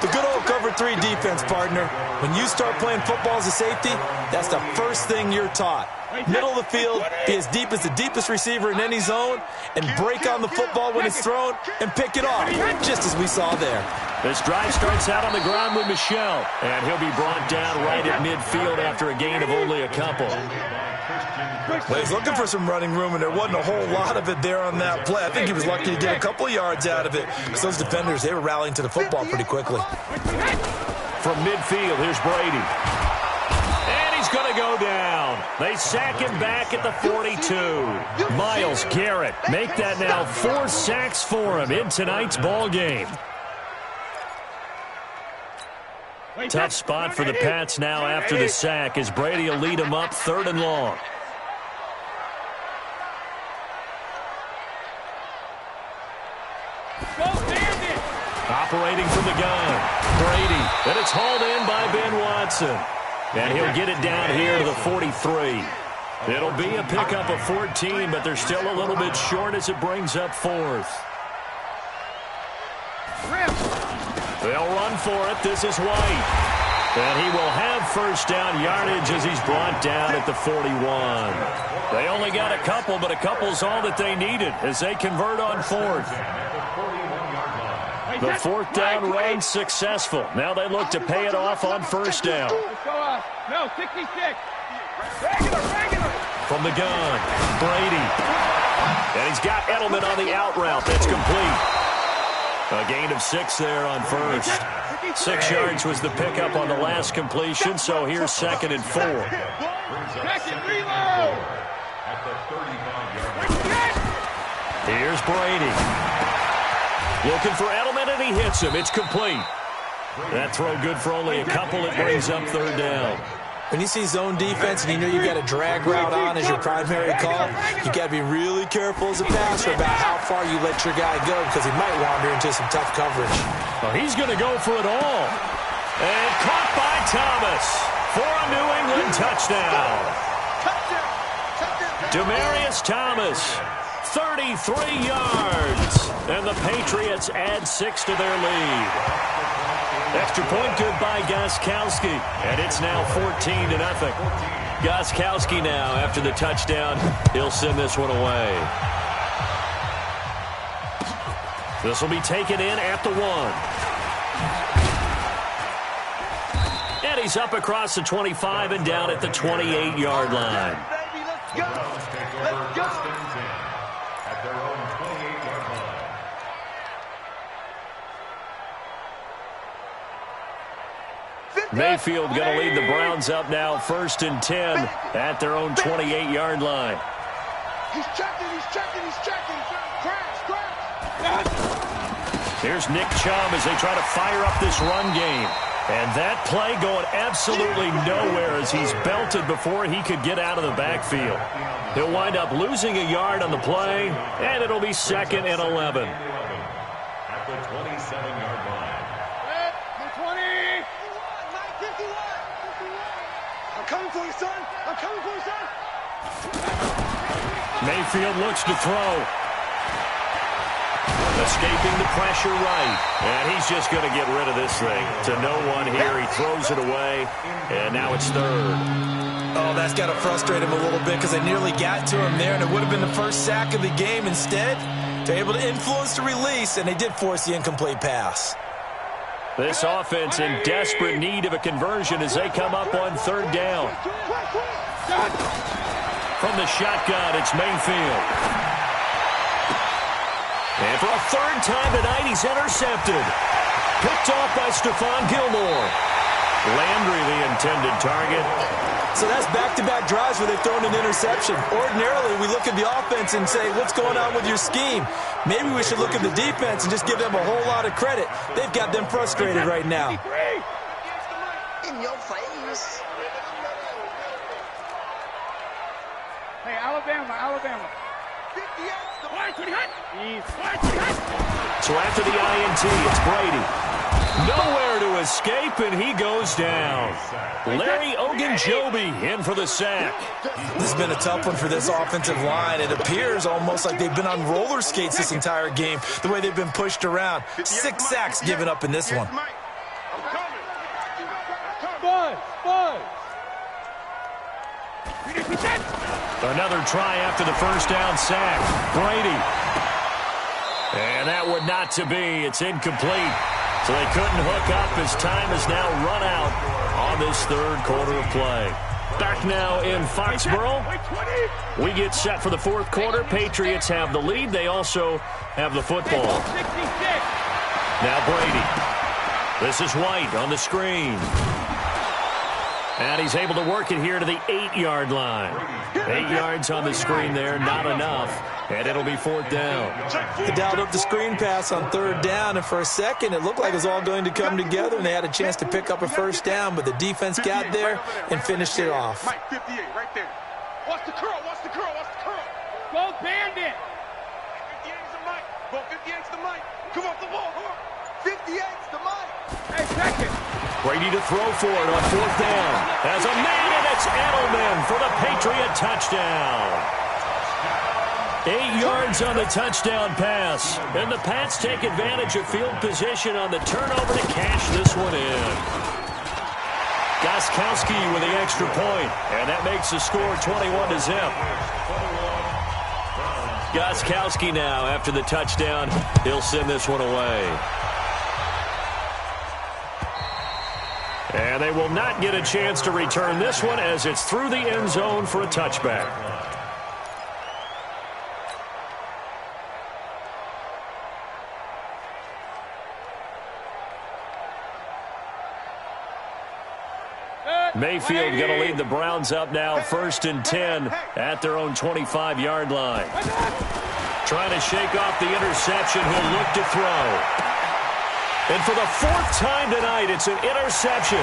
The good old cover 3 defense, partner. When you start playing football as a safety, that's the first thing you're taught. Middle of the field, be as deep as the deepest receiver in any zone, and break on the football when it's thrown and pick it off, just as we saw there. This drive starts out on the ground with Michel, and he'll be brought down right at midfield after a gain of only a couple. Well, he's looking for some running room, and there wasn't a whole lot of it there on that play. I think he was lucky to get a couple of yards out of it, because those defenders, they were rallying to the football pretty quickly. From midfield, here's Brady. And he's going to go down. They sack him back at the 42. Myles Garrett make that now 4 sacks for him in tonight's ball game. Tough spot for the Pats now after the sack as Brady will lead them up 3rd and long. Operating from the gun, Brady. And it's hauled in by Ben Watson. And he'll get it down here to the 43. It'll be a pickup of 14, but they're still a little bit short as it brings up 4th. They'll run for it. This is White. And he will have first down yardage as he's brought down at the 41. They only got a couple, but a couple's all that they needed as they convert on 4th. The 4th down run successful. Now they look to pay it off on first down. No, 66. Regular. From the gun, Brady. And he's got Edelman on the out route. That's complete. A gain of 6 there on first. 6 yards was the pickup on the last completion, so here's 2nd and 4. Here's Brady. Looking for Edelman, and he hits him. It's complete. That throw good for only a couple. It brings up 3rd down. When you see zone defense and you know you've got a drag route on as your primary call, you've got to be really careful as a passer about how far you let your guy go because he might wander into some tough coverage. Well, he's going to go for it all. And caught by Thomas for a New England touchdown. Demaryius Thomas, 33 yards. And the Patriots add 6 to their lead. Extra point good by Gostkowski, and it's now 14-0. Gostkowski now, after the touchdown, he'll send this one away. This will be taken in at the 1. And he's up across the 25 and down at the 28-yard line. Let's go. Let's go. At their own 28-yard line. Mayfield going to lead the Browns up now, 1st and 10 at their own 28-yard line. He's checking. Crash. Here's Nick Chubb as they try to fire up this run game. And that play going absolutely nowhere as he's belted before he could get out of the backfield. He'll wind up losing a yard on the play, and it'll be 2nd and 11. At the 27-yard line. 20. 51. I'm coming for you, son. Mayfield looks to throw. Escaping the pressure right. And he's just going to get rid of this thing. To no one here. He throws it away. And now it's 3rd. Oh, that's got to frustrate him a little bit because they nearly got to him there, and it would have been the first sack of the game. Instead, they're able to influence the release, and they did force the incomplete pass. This offense in desperate need of a conversion as they come up on 3rd down. From the shotgun, it's Mayfield. And for a 3rd time tonight, he's intercepted. Picked off by Stephon Gilmore. Landry, the intended target. So that's back-to-back drives where they've thrown an interception. Ordinarily, we look at the offense and say, what's going on with your scheme? Maybe we should look at the defense and just give them a whole lot of credit. They've got them frustrated right now. In your face. Hey, Alabama. So after the INT, it's Brady. Nowhere to escape, and he goes down. Larry Ogunjobi in for the sack. This has been a tough one for this offensive line. It appears almost like they've been on roller skates this entire game, the way they've been pushed around. 6 sacks given up in this one. Another try after the 1st down sack. Brady. And that would not to be. It's incomplete. So they couldn't hook up as time has now run out on this 3rd quarter of play. Back now in Foxborough. We get set for the 4th quarter. Patriots have the lead. They also have the football. Now Brady. This is White on the screen. And he's able to work it here to the 8-yard line. 8 yards on the screen there, not enough. And it'll be 4th down. They dialed up the screen pass on 3rd down, and for a second it looked like it was all going to come together, and they had a chance to pick up a 1st down, but the defense got there and finished it off. Mike, 58, right there. Watch the curl. Go Bandit. 58's the Mike. Go 58's the Mike. Come off the ball. 58's the Mike. Hey, 2nd. Brady to throw for it on 4th down. As a man, and it's Edelman for the Patriot touchdown. 8 yards on the touchdown pass. And the Pats take advantage of field position on the turnover to cash this one in. Gostkowski with the extra point, and that makes the score 21-0. Gostkowski now, after the touchdown, he'll send this one away. And they will not get a chance to return this one as it's through the end zone for a touchback. Mayfield going to lead the Browns up now, 1st and 10 at their own 25-yard line. Trying to shake off the interception. He'll look to throw. And for the 4th time tonight, it's an interception.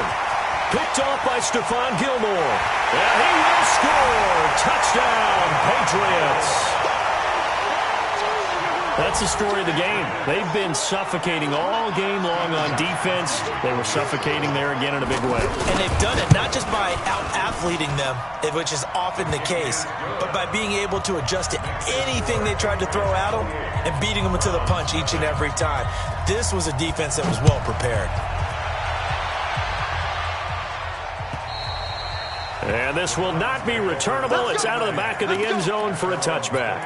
Picked off by Stephon Gilmore. And he will score. Touchdown, Patriots. That's the story of the game. They've been suffocating all game long on defense. They were suffocating there again in a big way. And they've done it not just by out-athleting them, which is often the case, but by being able to adjust to anything they tried to throw at them and beating them to the punch each and every time. This was a defense that was well prepared. And this will not be returnable. It's out of the back of the end zone for a touchback.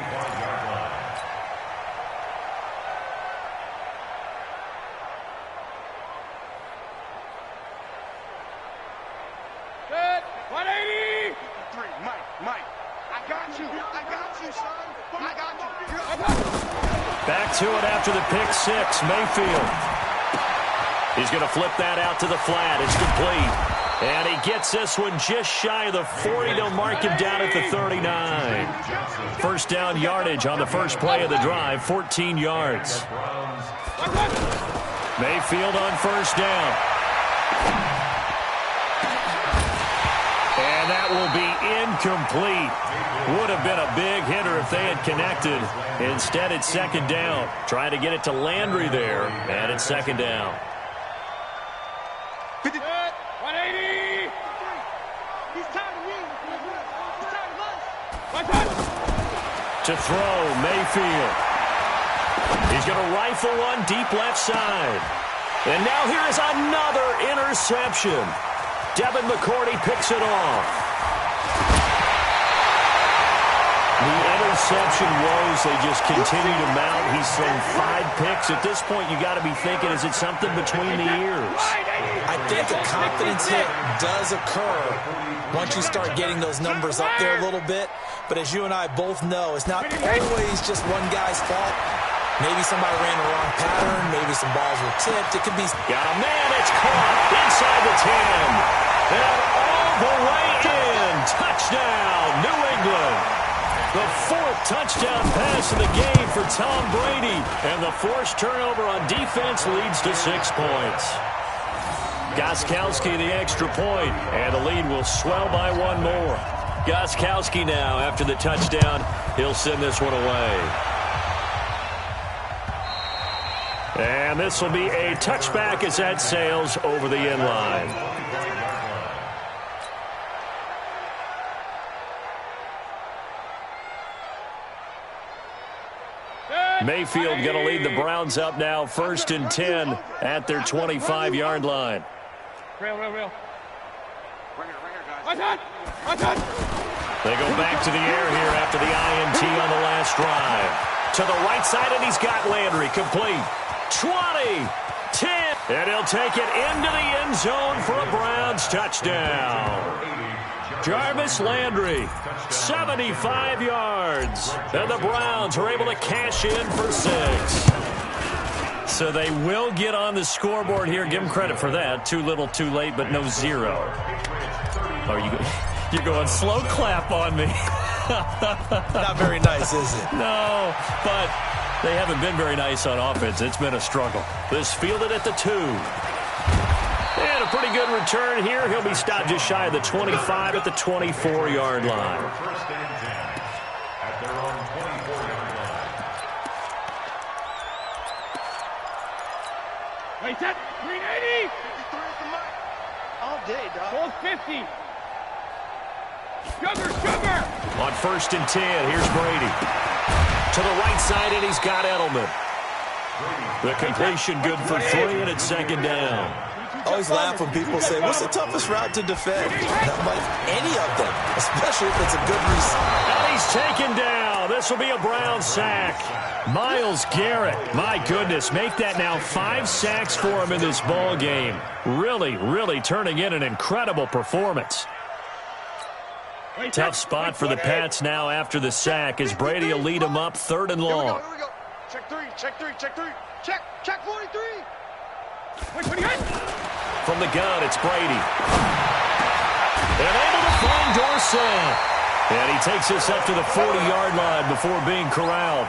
Back to it after the pick six, Mayfield. He's going to flip that out to the flat. It's complete. And he gets this one just shy of the 40. They'll mark him down at the 39. First down yardage on the first play of the drive, 14 yards. Mayfield on first down. And that will be incomplete. Would have been a big hitter if they had connected. Instead, it's second down. Trying to get it to Landry there. And it's second down. 180. He's tired of me. He's tired of us. To throw, Mayfield. He's going to rifle one deep left side. And now here is another interception. Devin McCourty picks it off. The interception woes, they just continue to mount. He's thrown 5 picks. At this point, you got to be thinking, is it something between the ears? I think a confidence hit does occur once you start getting those numbers up there a little bit. But as you and I both know, it's not always just one guy's fault. Maybe somebody ran the wrong pattern. Maybe some balls were tipped. It could be... Got a man. It's caught inside the 10. And all the way in. Touchdown, New England. The 4th touchdown pass of the game for Tom Brady. And the forced turnover on defense leads to 6 points. Gostkowski the extra point, and the lead will swell by 1 more. Gostkowski now, after the touchdown, he'll send this one away. And this will be a touchback as that sails over the end line. Mayfield going to lead the Browns up now, 1st and 10 at their 25-yard line. Real. Right here, guys. They go back to the air here after the INT on the last drive. To the right side, and he's got Landry complete. 20, 10, and he'll take it into the end zone for a Browns touchdown. Jarvis Landry, 75 yards. And the Browns are able to cash in for 6. So they will get on the scoreboard here. Give them credit for that. Too little, too late, but no 0. You're going slow clap on me. Not very nice, is it? No, but they haven't been very nice on offense. It's been a struggle. This fielded at the 2. And a pretty good return here. He'll be stopped just shy of the 25 at the 24-yard line. Wait, that 380. All day, dog. 450. Sugar. On 1st and 10, here's Brady. To the right side, and he's got Edelman. The completion good for 3, and it's second down. I always laugh when people say, what's the toughest route to defend? Like any of them, especially if it's a good reason. And he's taken down. This will be a Brown sack. Myles Garrett, my goodness, make that now 5 sacks for him in this ball game. Really turning in an incredible performance. Tough spot for the Pats now after the sack as Brady will lead them up 3rd and long. Here we go. Check 3. Check 43. From the gun, it's Brady. And able to find Dorsett. And he takes us up to the 40-yard line before being corralled.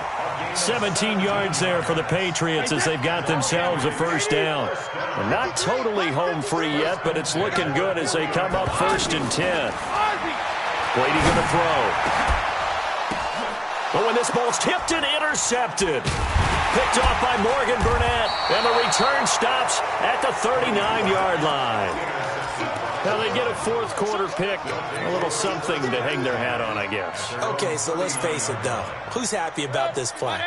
17 yards there for the Patriots as they've got themselves a first down. And not totally home free yet, but it's looking good as they come up 1st and 10. Brady going to throw. Oh, and this ball's tipped and intercepted. Picked off by Morgan Burnett. And the return stops at the 39-yard line. Now they get a fourth quarter pick. A little something to hang their hat on, I guess. Okay, so let's face it, though. Who's happy about this play?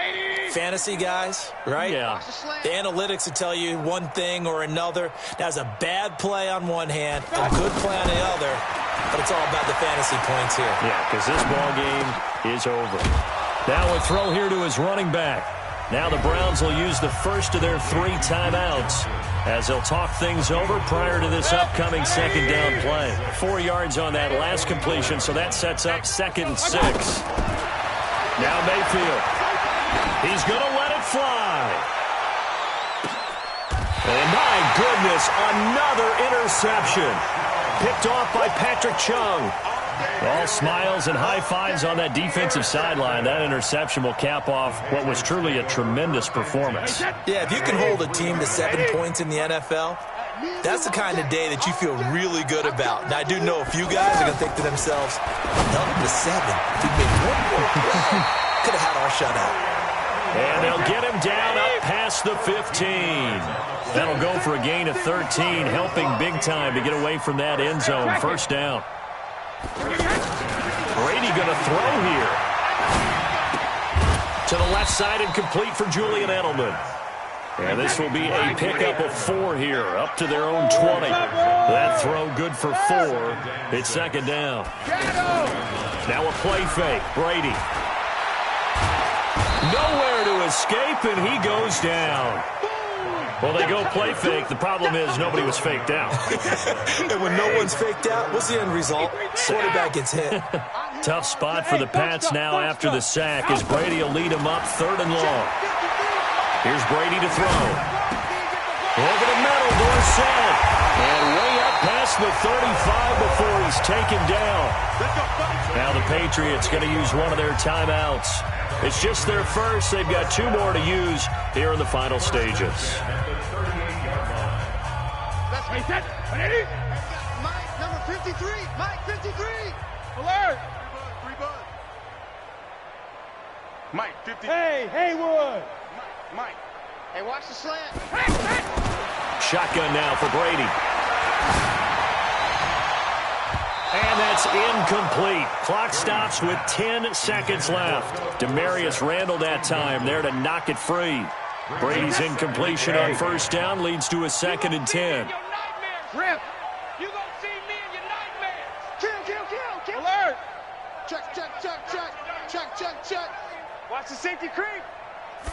Fantasy guys, right? Yeah. The analytics will tell you one thing or another. That's a bad play on one hand, a good play on the other, but it's all about the fantasy points here. Yeah, because this ball game is over. Now a throw here to his running back. Now the Browns will use the first of their 3 timeouts as they'll talk things over prior to this upcoming second down play. 4 yards on that last completion, so that sets up 2nd and 6. Now Mayfield. He's going to let it fly. And my goodness, another interception. Picked off by Patrick Chung. All smiles and high fives on that defensive sideline. That interception will cap off what was truly a tremendous performance. Yeah, if you can hold a team to 7 points in the NFL, that's the kind of day that you feel really good about. Now, I do know a few guys are going to think to themselves, held them to 7. If we made one more play, could have had our shutout. And they'll get him down up past the 15. That'll go for a gain of 13, helping big time to get away from that end zone. First down. Brady going to throw here. To the left side and complete for Julian Edelman. And this will be a pickup of 4 here, up to their own 20. That throw good for 4. It's second down. Now a play fake. Brady. Nowhere to escape, and he goes down. Well, they go play fake. The problem is nobody was faked out. And when no one's faked out, what's the end result? Quarterback gets hit. Tough spot for the Pats now after the sack as Brady will lead them up 3rd and long. Here's Brady to throw. Over the middle, Dorsett. And way up past the 35 before he's taken down. Now the Patriots going to use one of their timeouts. It's just their first. They've got 2 more to use here in the final stages. Mike, number 53. Mike, 53. Alert. Mike, 50. Hey, Haywood. Mike. Hey, watch the slant. Shotgun now for Brady. And that's incomplete. Clock stops with 10 seconds left. Demarius Randall that time there to knock it free. Brady's incompletion on first down leads to a 2nd and 10. Rip. You gonna see me in your nightmares. Kill. Alert. Check. Watch the safety creep.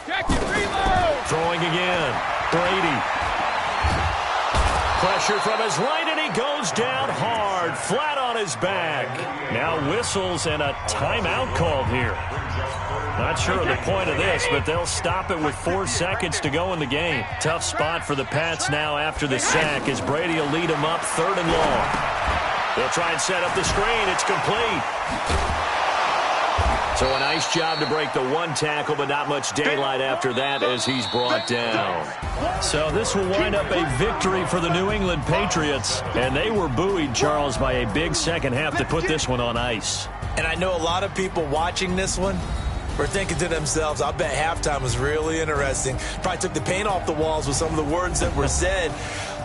Check it, reload. Throwing again. Brady. Pressure from his right, and he goes down hard, flat on his back. Now whistles and a timeout called here. Not sure of the point of this, but they'll stop it with 4 seconds to go in the game. Tough spot for the Pats now after the sack as Brady will lead them up 3rd and long. They'll try and set up the screen. It's complete. So a nice job to break the 1 tackle, but not much daylight after that as he's brought down. So this will wind up a victory for the New England Patriots, and they were buoyed, Charles, by a big second half to put this one on ice. And I know a lot of people watching this one were thinking to themselves, I bet halftime was really interesting. Probably took the paint off the walls with some of the words that were said.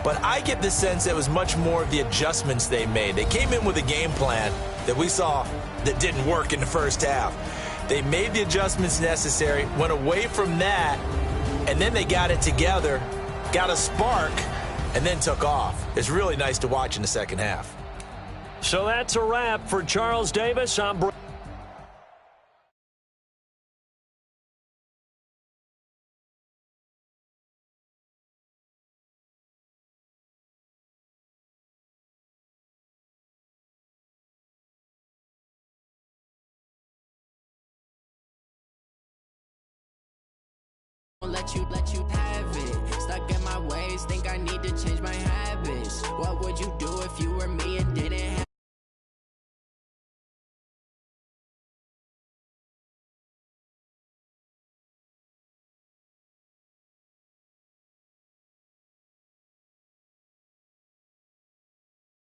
But I get the sense it was much more of the adjustments they made. They came in with a game plan that we saw that didn't work in the first half. They made the adjustments necessary, went away from that, and then they got it together, got a spark, and then took off. It's really nice to watch in the second half. So that's a wrap for Charles Davis. I'm Let you have it. Stuck in my ways, think I need to change my